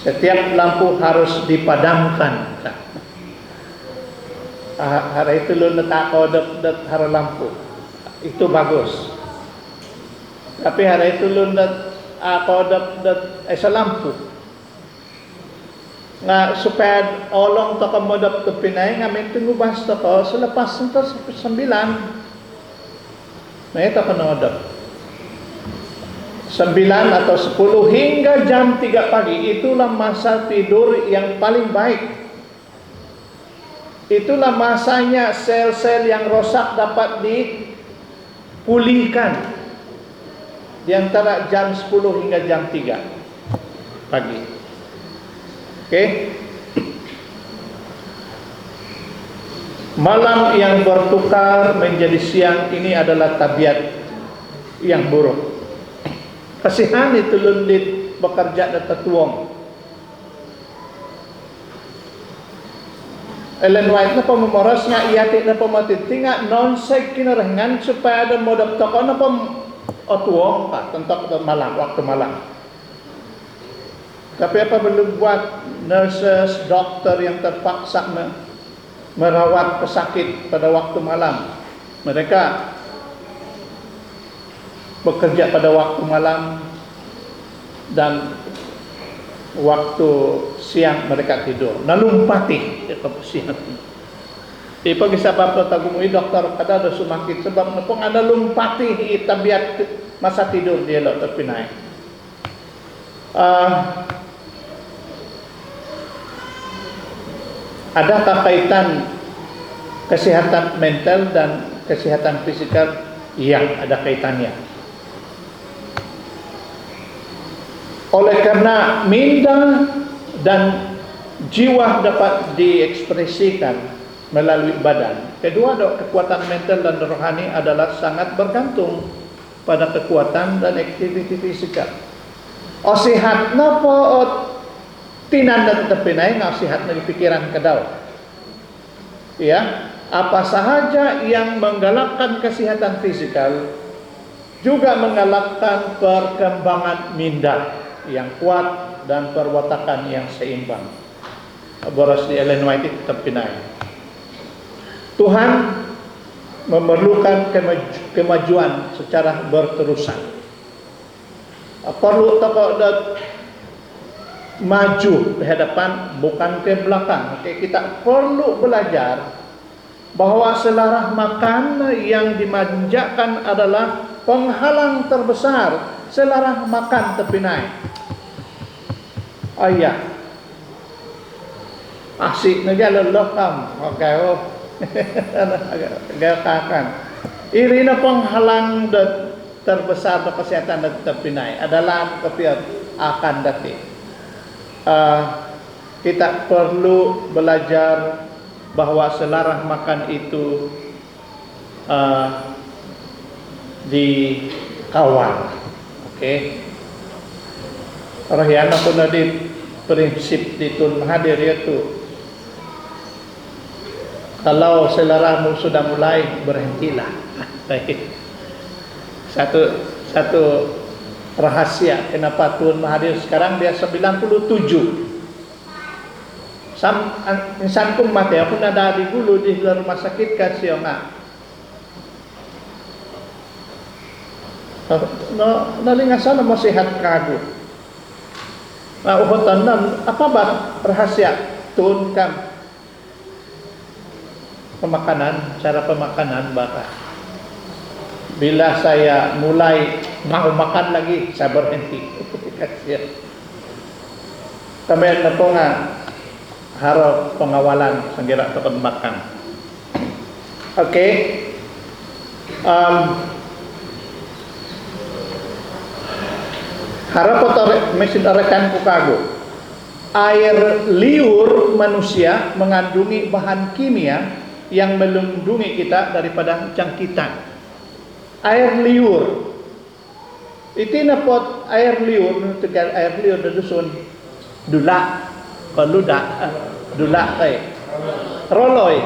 Setiap lampu harus dipadamkan. Hari itu lu netako dat hari lampu. Itu bagus. Tapi hari itu lu netako dat lampu. Nga supaya olong to kamodap to pinay nga may tungubas to ko selepas nito 9. May ito kanodap. 9 atau 10 hingga jam 3 pagi itulah masa tidur yang paling baik. Itulah masanya sel-sel yang rosak dapat dipulihkan di antara jam 10 hingga jam 3 pagi. Oke. Malam yang bertukar menjadi siang ini adalah tabiat yang buruk. Kasihan itu lundit bekerja dan tetuong. Ellen White na pamamoras nga iyatik na pamatitinga non-seg kinarahingan supaya ada modap toko na otuong pa tentok malam, waktu malam. Tapi apa belum buat nurses, dokter yang terpaksa merawat pesakit pada waktu malam. Mereka bekerja pada waktu malam dan waktu siang mereka tidur. Nalumpati siang. Ipag isa pa po tagumui doktor kada do sumakit sebab napong ada lumpati tabiat masa tidur dia lo terpinai. Adakah kaitan kesehatan mental dan kesehatan fisikal? Iya, ada kaitannya. Oleh karena minda dan jiwa dapat diekspresikan melalui badan. Kedua, kekuatan mental dan rohani adalah sangat bergantung pada kekuatan dan aktiviti fisikal. O sihat na po o tinanda terpinay nga sihat na pikiran kadao. Ya, apa sahaja yang menggalakkan kesehatan fisikal juga menggalakkan perkembangan minda yang kuat dan perwatakan yang seimbang. Boros di Ellen White terpinay. Tuhan memerlukan kemajuan secara berterusan. Perlu tokoh maju ke hadapan, bukan ke belakang. Oke, kita perlu belajar bahwa selera makan yang dimanjakan adalah penghalang terbesar selera makan terpinai. Ayah, asik na jalan lokam, oke, gakakan. Irina penghalang terbesar kesehatan dan terpinai adalah kepiat akan datang. Kita perlu belajar bahwa selera makan itu dikawal. Oke. Rahyana pun ada prinsip di Tun Mahathir yaitu kalau seleramu sudah mulai, berhentilah. Satu rahasia kenapa Tun Mahathir sekarang dia 97. Insan kum mati aku nada di dulu di rumah sakit kasih nga. No nalingasan mo sehat kago. Nah, uhutan apa bah rahasia Tun kam pemakanan, cara pemakanan baka. Bila saya mulai mau makan lagi, saya berhenti. Kemudian na po nga harap pengawalan sanggira tempat makan. Oke. Harap mesin rekan kukago. Air liur manusia mengandungi bahan kimia yang melindungi kita daripada jangkitan. Air liur. Itu napot air liur, tegal air liur da dusun dula, paluda, dula roloy,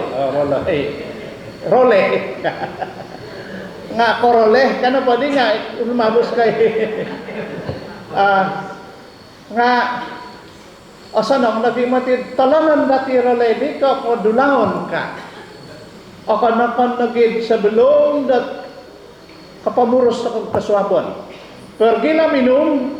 role. Nga koroleh kenapa di nga lumabos kay nga osanong nagimati talanan dati role di ka ko dulahon ka. O kanakon nagid sebelum dat kapamuros sa kasuapon. Pergilah minum.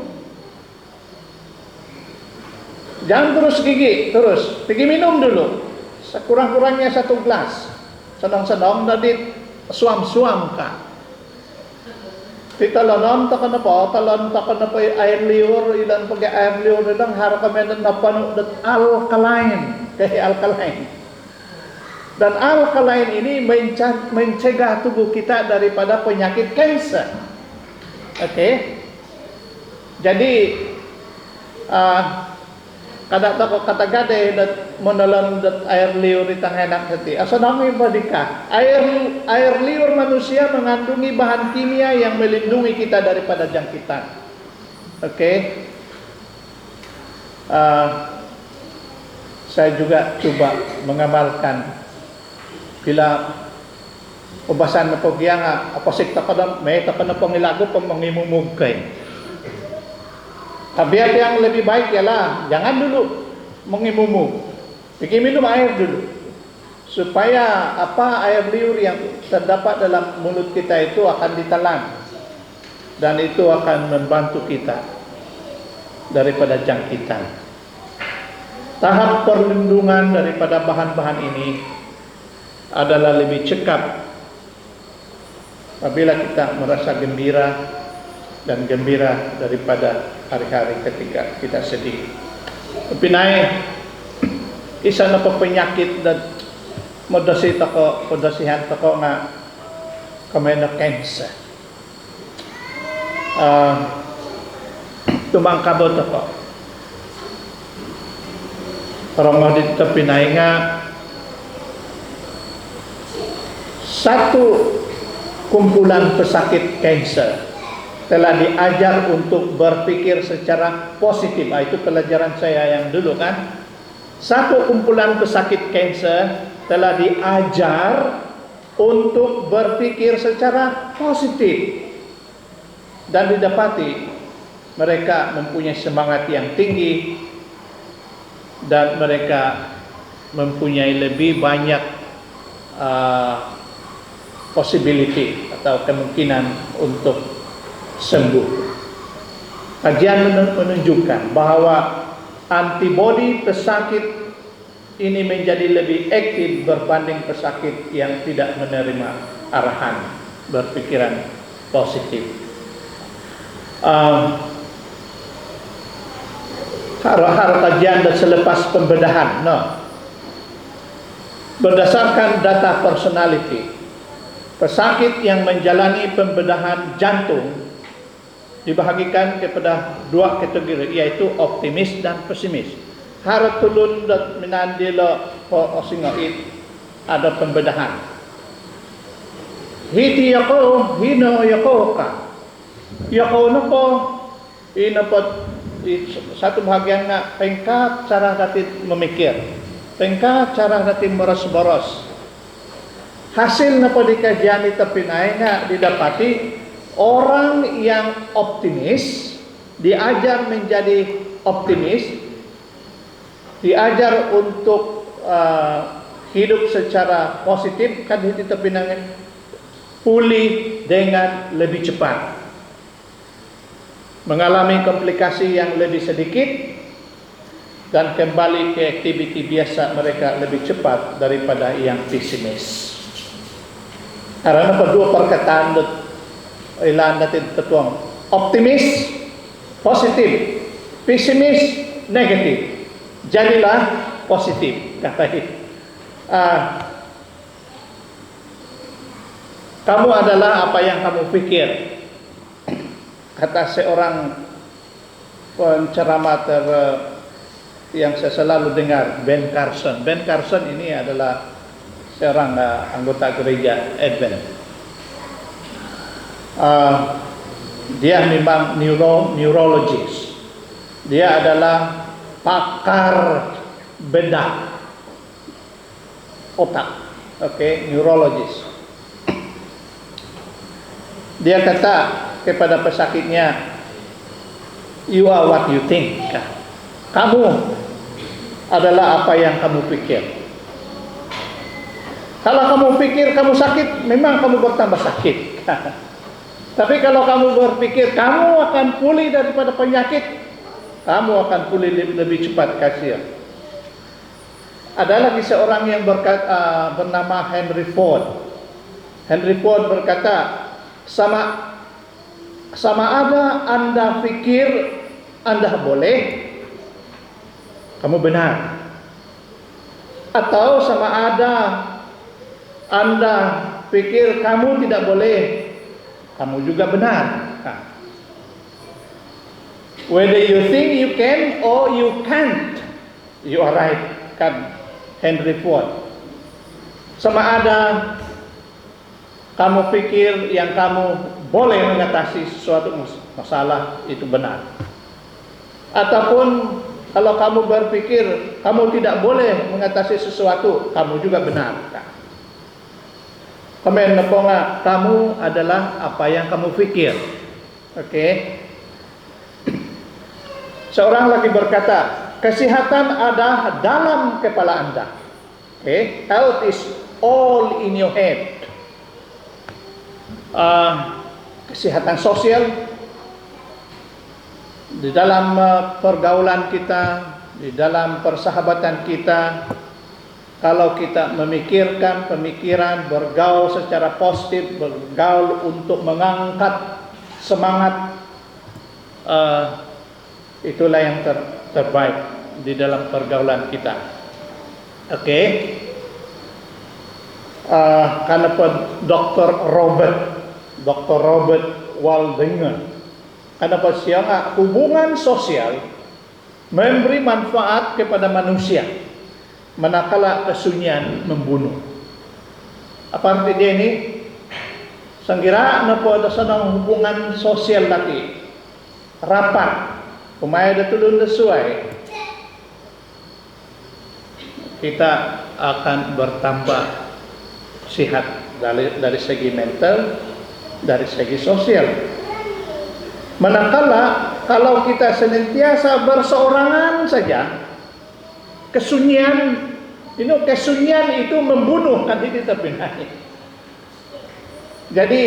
Jangan terus gigi, terus. Pergi minum dulu. Sekurang-kurangnya 1 gelas. Senang-senang dadit suam-suam ka. Titalonon ta kana po, talon ta kana po air liur, ilan pag air liur lang harap kami na panu dat alkaline, kaya alkaline. Dan alkaline ini mencegah tubuh kita daripada penyakit kanser. Oke. Jadi kada tako katagade dat monolon dat air liur itang enak hati. Asa nami badika. Air liur manusia mengandungi bahan kimia yang melindungi kita daripada jangkitan. Oke. Saya juga coba mengamalkan bila ubasan na po kaya nga aposik tapadam may tapan na pangilago pamangimumugkay. Tabiat yang lebih baik ialah jangan dulu mengimumug. Pergi minum air dulu. Supaya apa air liur yang terdapat dalam mulut kita itu akan ditelan. Dan itu akan membantu kita daripada jangkitan. Tahap perlindungan daripada bahan-bahan ini adalah lebih cekap apabila kita merasa gembira dan gembira daripada hari-hari ketika kita sedih. Pinay isa na pa penyakit dan modasi tako podasihan tako nga kamay na cancer. Tumangkabot ako. Parang mga dito Pinay nga satu kumpulan pesakit cancer telah diajar untuk berpikir secara positif. Itu pelajaran saya yang dulu kan. Satu kumpulan pesakit kanker telah diajar untuk berpikir secara positif dan didapati mereka mempunyai semangat yang tinggi dan mereka mempunyai lebih banyak possibility atau kemungkinan untuk sembuh. Kajian menunjukkan bahwa antibodi pesakit ini menjadi lebih aktif berbanding pesakit yang tidak menerima arahan berpikiran positif. Harus kajian dan selepas pembedahan. Berdasarkan data personality, pesakit yang menjalani pembedahan jantung dibahagikan kepada dua kategori, yaitu optimis dan pesimis. Harap tulun dan menandilo po osingait ada pembedahan. Hiti yako, hino yako ka. Yako no po, inapot satu bahagian na pengkat cara natin memikir, pengkat cara natin boros-boros. Hasil na po di kajian ito Pinay nga didapati orang yang optimis diajar menjadi optimis, diajar untuk hidup secara positif, kan itu Pinay pulih dengan lebih cepat, mengalami komplikasi yang lebih sedikit dan kembali ke aktiviti biasa mereka lebih cepat daripada yang pesimis. Karena kedua perkataan ilan natin ketuang optimis positif, pesimis negatif. Jadilah positif. Kamu adalah apa yang kamu pikir. Kata seorang penceramah yang saya selalu dengar, Ben Carson. Ben Carson ini adalah seorang anggota gereja Advent. Dia memang neurologis. Dia adalah pakar bedah otak. Neurologis. Dia kata kepada pesakitnya, you are what you think. Kamu adalah apa yang kamu pikir. Kalau kamu pikir kamu sakit, memang kamu bertambah sakit. Tapi kalau kamu berpikir kamu akan pulih daripada penyakit, kamu akan pulih lebih cepat. Kasihan. Ada lagi seorang yang berkata, bernama Henry Ford. Henry Ford berkata, sama ada Anda pikir Anda boleh, kamu benar. Atau sama ada Anda pikir kamu tidak boleh, kamu juga benar. Whether you think you can or you can't, you are right. Kan Henry Ford. Sama ada kamu pikir yang kamu boleh mengatasi sesuatu masalah, itu benar. Ataupun kalau kamu berpikir kamu tidak boleh mengatasi sesuatu, kamu juga benar. Komen neponga, kamu adalah apa yang kamu pikir. Seorang lagi berkata, kesehatan ada dalam kepala Anda. Health is all in your head. Kesehatan sosial di dalam pergaulan kita, di dalam persahabatan kita, kalau kita memikirkan pemikiran, bergaul secara positif, bergaul untuk mengangkat semangat, itulah yang terbaik di dalam pergaulan kita. Oke. Karena Dr. Robert Waldinger, karena siapa hubungan sosial memberi manfaat kepada manusia, manakala kesunyian membunuh. Apa arti dia ini? Sanggira napa ada sanang hubungan sosial lagi rapat, pemaya ada tulun sesuai, kita akan bertambah sehat dari segi mental, dari segi sosial. Manakala kalau kita senantiasa berseorangan saja, kesunyian itu membunuh kan itu terpinai. Jadi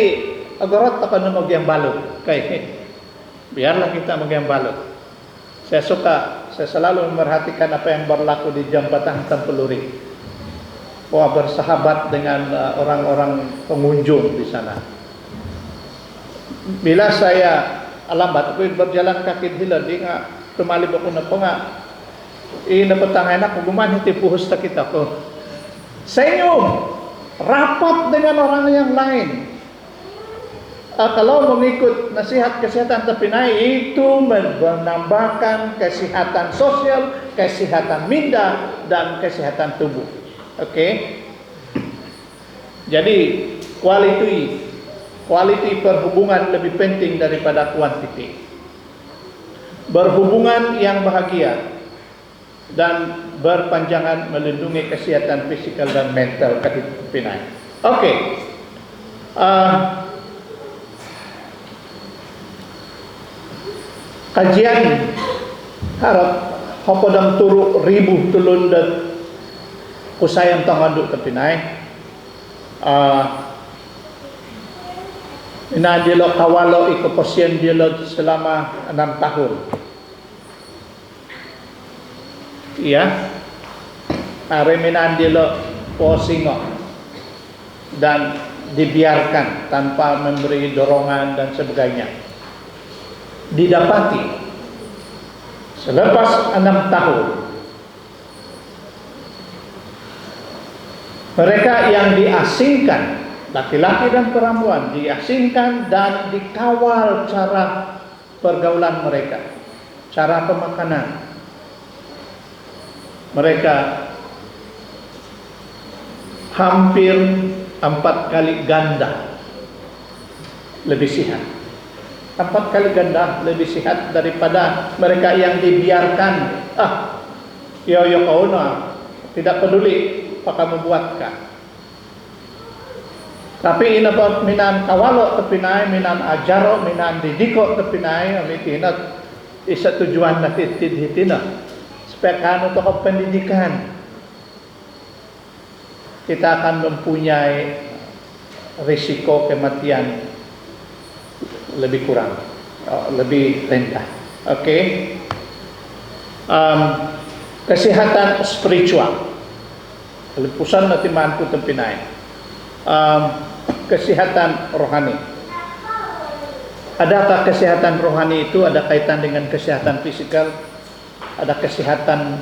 agorat akan memegang balut kayak biarlah kita memegang balut. Saya selalu memperhatikan apa yang berlaku di Jambatan Tempeluri. Wah, bersahabat dengan orang-orang pengunjung di sana. Bila saya alambat, aku berjalan kaki dila di nga tumali ba ko na po nga napatangay na kuguman hiti puhus ta kita ko. Senyum, rapat dengan orang yang lain. Kalau mengikut nasihat kesehatan terpinai itu menambahkan kesehatan sosial, kesehatan minda dan kesehatan tubuh. Oke. Jadi quality perhubungan lebih penting daripada kuantiti. Berhubungan yang bahagia dan berpanjangan melindungi kesehatan fisikal dan mental terpinai. Oke. Kajian harap hapadang turu ribu tulun dan kusayang tanganduk terpinai. Inadilo kawalo ikoposyen dilo selama 6 tahun. Iya. Areminan dilo posingo dan dibiarkan tanpa memberi dorongan dan sebagainya. Didapati selepas 6 tahun mereka yang diasingkan, laki-laki dan perempuan diasingkan dan dikawal cara pergaulan mereka, cara pemakanan mereka hampir 4 kali ganda lebih sehat. 4 kali ganda lebih sehat daripada mereka yang dibiarkan. Yo kau tidak peduli apa kamu buatkan. Tapi inapat minan kawalo terpinai, minan ajaro, minan didiko terpinai, amitinat isa tujuan natin hitina. Supaya kano to pendidikan kita akan mempunyai risiko kematian lebih kurang, lebih rendah. Oke. Kesehatan spiritual, lepusan nanti mantu tempinai. Kesehatan rohani. Adakah kesehatan rohani itu ada kaitan dengan kesehatan fisikal? Ada kesehatan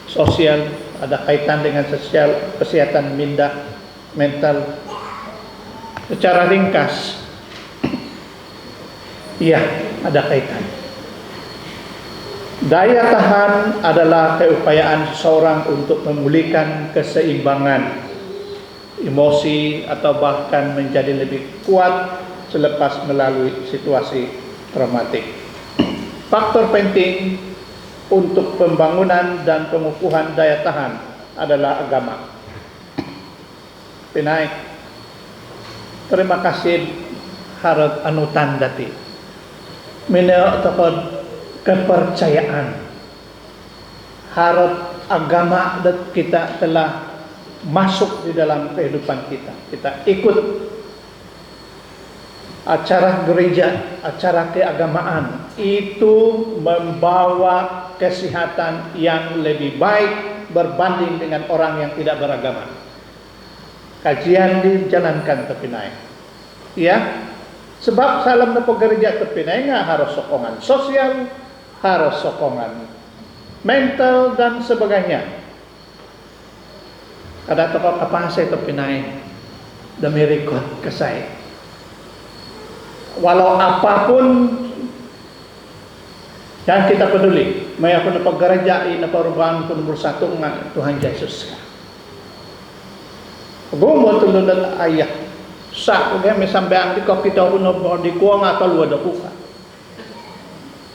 sosial? Ada kaitan dengan sosial, kesehatan minda, mental? Secara ringkas, iya, ada kaitan. Daya tahan adalah keupayaan seseorang untuk memulihkan keseimbangan emosi atau bahkan menjadi lebih kuat selepas melalui situasi traumatik. Faktor penting untuk pembangunan dan pengukuhan daya tahan adalah agama. Pinay, terima kasih harap anutan dati. Mineo ataupun kepercayaan harap agama dat kita telah masuk di dalam kehidupan kita. Kita ikut acara gereja, acara keagamaan itu membawa kesehatan yang lebih baik berbanding dengan orang yang tidak beragama. Kajian dijalankan terpinai. Ya, sebab salam na gereja terpinai nga harus sokongan sosial, harus sokongan mental dan sebagainya. Kada tokoh apa saya terpinai demi rekod ke saya. Walau apapun yang kita peduli, may ako na paggereja na perubahan pun bersatu nga Tuhan Yesus. Gumo tulad at ayah sa kaya may sambayang di ko kita uno po di ko nga kalwa da kuka.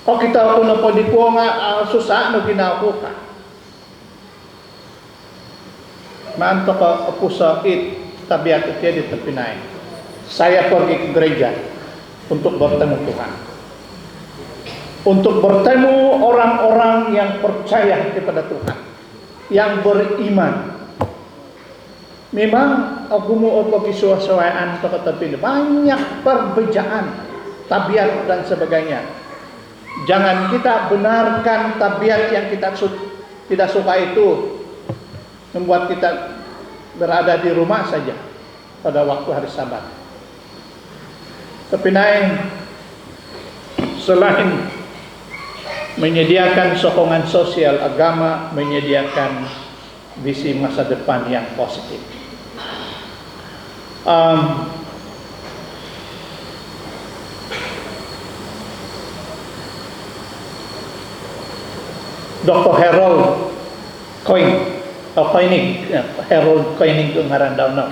O kita uno po di ko nga susa no ginako ka. Maanto ko puso tabiat iti di terpinay. Saya pergi ke gereja untuk bertemu Tuhan. Untuk bertemu orang-orang yang percaya kepada Tuhan, yang beriman. Memang agumo o pagisuasawaan to katapin banyak perbedaan tabiat dan sebagainya. Jangan kita benarkan tabiat yang kita tidak suka itu membuat kita berada di rumah saja pada waktu hari Sabat. Tapi selain menyediakan sokongan sosial, agama menyediakan visi masa depan yang positif. Dr. Harold Koenig itu ngaran daw na.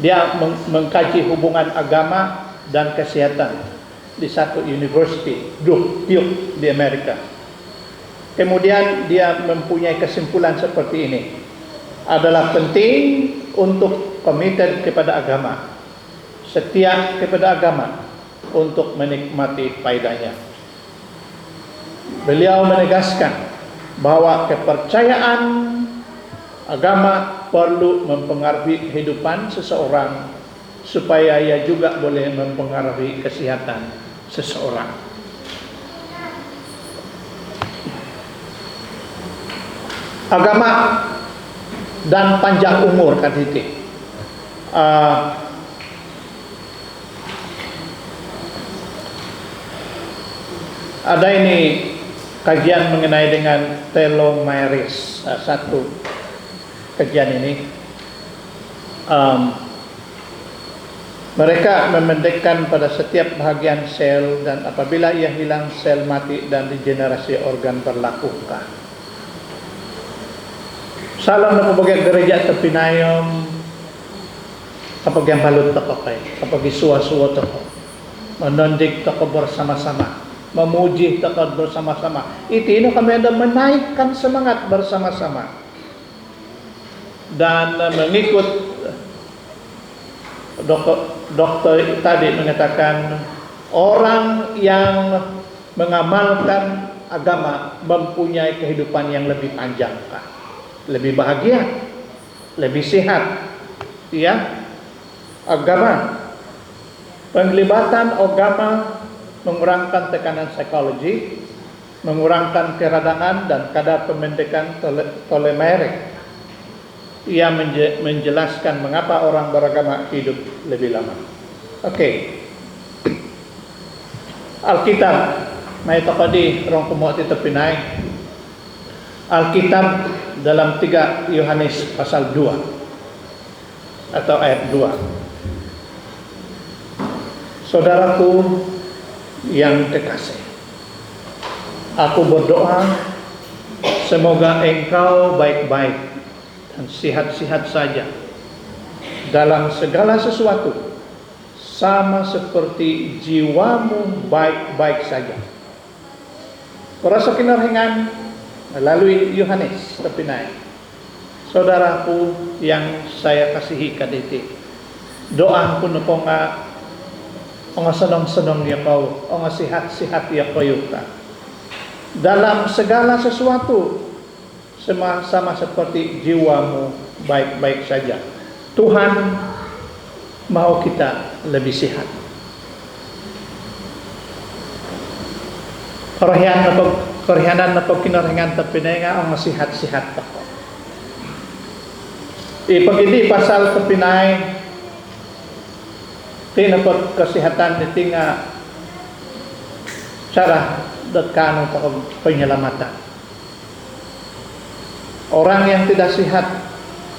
Dia mengkaji hubungan agama dan kesehatan di satu university Duke di Amerika. Kemudian dia mempunyai kesimpulan seperti ini. Adalah penting untuk komited kepada agama, setia kepada agama untuk menikmati faedahnya. Beliau menegaskan bahwa kepercayaan agama perlu mempengaruhi kehidupan seseorang supaya ia juga boleh mempengaruhi kesehatan seseorang. Agama dan panjang umur kan itu. Ada ini kajian mengenai dengan telomeres, satu kajian ini. Mereka memendekkan pada setiap bahagian sel dan apabila ia hilang sel mati dan regenerasi organ berlaku. Salam na pabagay gereja terpinayom kapag yang balut tako kay kapag isuwa-suwa tako menondik tako bersama-sama, memuji tako bersama-sama. Itino kami ada menaikkan semangat bersama-sama dan mengikut dokter tadi mengatakan orang yang mengamalkan agama mempunyai kehidupan yang lebih panjang, lebih bahagia, lebih sehat. Ya, agama, penglibatan agama mengurangkan tekanan psikologi, mengurangkan keradangan dan kadar pemendekan telomere. Ia menjelaskan mengapa orang beragama hidup lebih lama. Oke. Alkitab, may tadi rong kumuha ti terpinay. Alkitab dalam 3 Yohanes pasal 2 atau ayat 2. Saudaraku yang kekasih, aku berdoa semoga engkau baik-baik dan sehat-sehat saja dalam segala sesuatu, sama seperti jiwamu baik-baik saja. Perasa kinarhingan melalui Yohanes terpinay. Saudaraku yang saya kasihi kaditi, doa ko na po nga ang senong-senong ya kau, ang sihat-sihat ya kayo ka. Dalam segala sesuatu sama seperti jiwamu baik-baik saja. Tuhan mau kita lebih sehat. Parahian na Perhianan na pagkinaringan tapinay nga ang masihat-sihat ako. Pag hindi pasal tapinay, tinapot kasihatan niti nga cara datkanong penyelamatan. Orang yang tidak sehat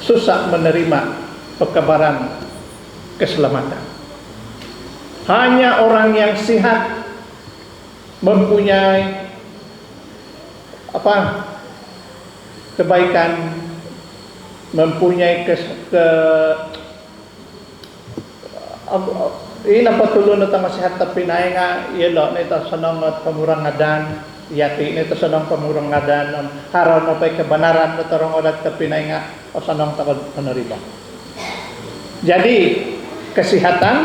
susah menerima pekabaran keselamatan. Hanya orang yang sehat mempunyai kebaikan, mempunyai napatulo na tama sihat tapinay nga yelo nito sanang pamurangadan yati nito sanang pamurangadan haraw na pa'y kabanaran na tarong olat tapinay nga o sanang takod panariba. Jadi kesehatan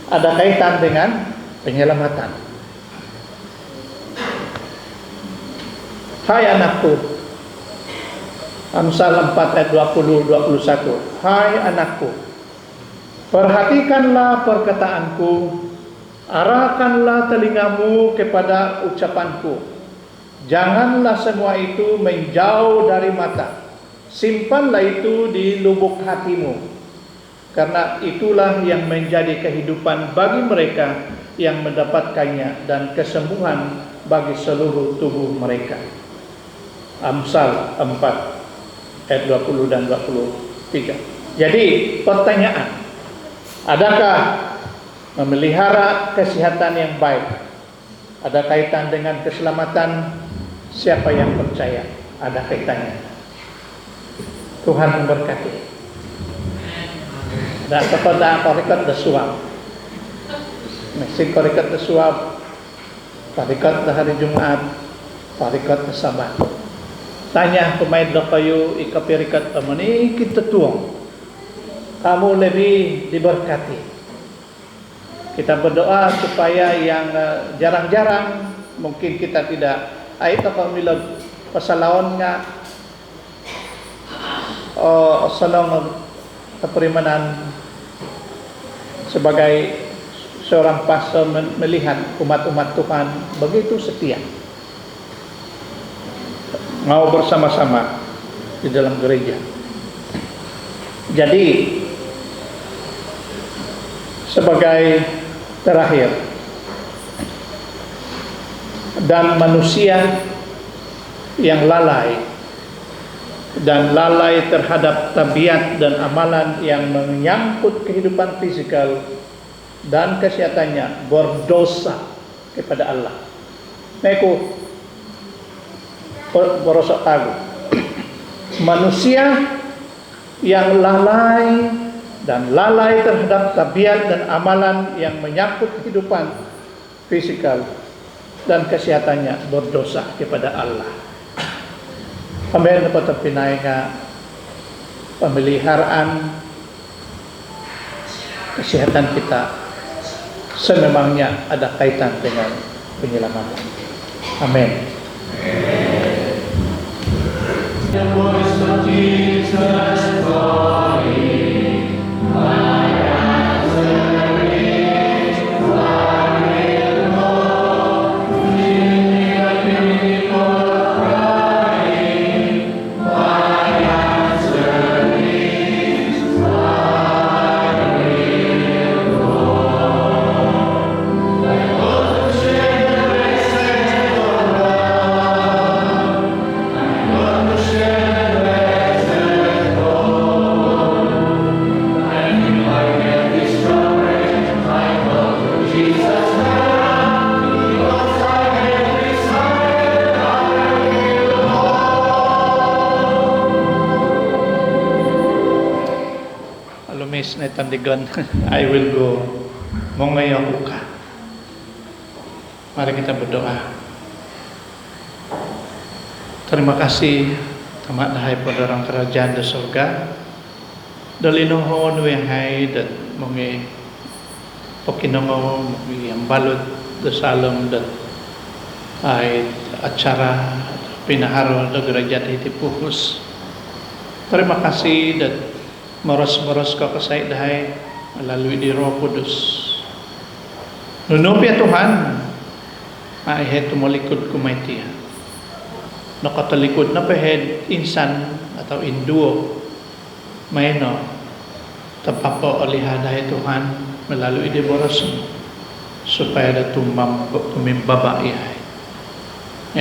ada kaitan dengan penyelamatan. Hai anakku, Amsal 4 ayat 20-21. Hai anakku, perhatikanlah perkataanku, arahkanlah telingamu kepada ucapanku. Janganlah semua itu menjauh dari mata, simpanlah itu di lubuk hatimu, karena itulah yang menjadi kehidupan bagi mereka yang mendapatkannya dan kesembuhan bagi seluruh tubuh mereka. Amsal 4 ayat 20 dan 23. Jadi pertanyaan, adakah memelihara kesehatan yang baik ada kaitan dengan keselamatan? Siapa yang percaya ada kaitannya? Tuhan memberkati. Dan kepada Parikat Desuam, Meksik Parikat Desuam, Parikat hari Jumat, Parikat Sabat. Tanya pemain kayu ikapirikat amani kita tuang. Kamu lebih diberkati. Kita berdoa supaya yang jarang-jarang mungkin kita tidak ay kapamilag pasalaon nga sanang kaperimanan sebagai seorang pastor melihat umat-umat Tuhan begitu setia mau bersama-sama di dalam gereja. Jadi sebagai terakhir, dan manusia yang lalai dan lalai terhadap tabiat dan amalan yang menyangkut kehidupan fisikal dan kesehatannya berdosa kepada Allah. Neko borosok tagu. Manusia yang lalai dan lalai terhadap tabiat dan amalan yang menyangkut kehidupan fisikal dan kesehatannya berdosa kepada Allah. Kami dapat terpinai pemeliharaan kesehatan kita sememangnya ada kaitan dengan penyelamatan. Amin. The voice of Jesus calling, my answer is, I will go. Leading the people crying, my answer is, I will go. I go to share the blessings of love. I go to share the blessings of love. And if I get discouraged, I go to Jesus now. Because I have decided I will go. Alumis na tandigan, I will go. Mongayaw ka. Mari kita berdoa. Terima kasih tamat dahai padarang kerajaan di surga. Dalinohon wehai dat mongi pokinongo yang balut de salem dat ay acara pinaharo do gereja di Puhus. Terima kasih dat moros-moros ka kasay dahai melalui di Roh Kudus. Nunupi ya Tuhan Maihe tumalikod kumaitiya. Nakatalikod na pahed insan atau induo. Mayno, tapapo alihaday Tuhan melalui deborasyon supaya ada tumimbaba ihay.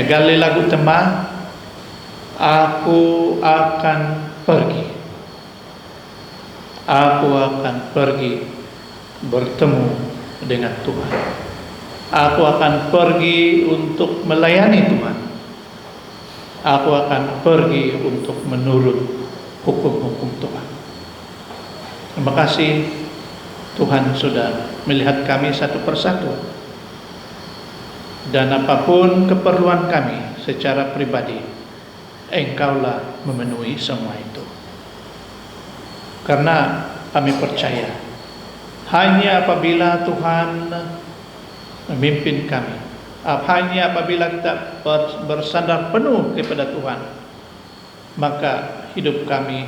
Gali lagu tema, aku akan pergi. Aku akan pergi bertemu dengan Tuhan. Aku akan pergi untuk melayani Tuhan. Aku akan pergi untuk menurut hukum-hukum Tuhan. Terima kasih Tuhan sudah melihat kami satu persatu. Dan apapun keperluan kami secara pribadi, Engkaulah memenuhi semua itu. Karena kami percaya hanya apabila Tuhan memimpin kami, hanya apabila kita bersandar penuh kepada Tuhan, maka hidup kami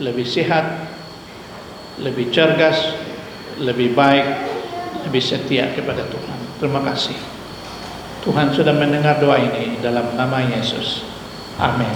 lebih sehat, lebih cergas, lebih baik, lebih setia kepada Tuhan. Terima kasih. Tuhan sudah mendengar doa ini dalam nama Yesus. Amin.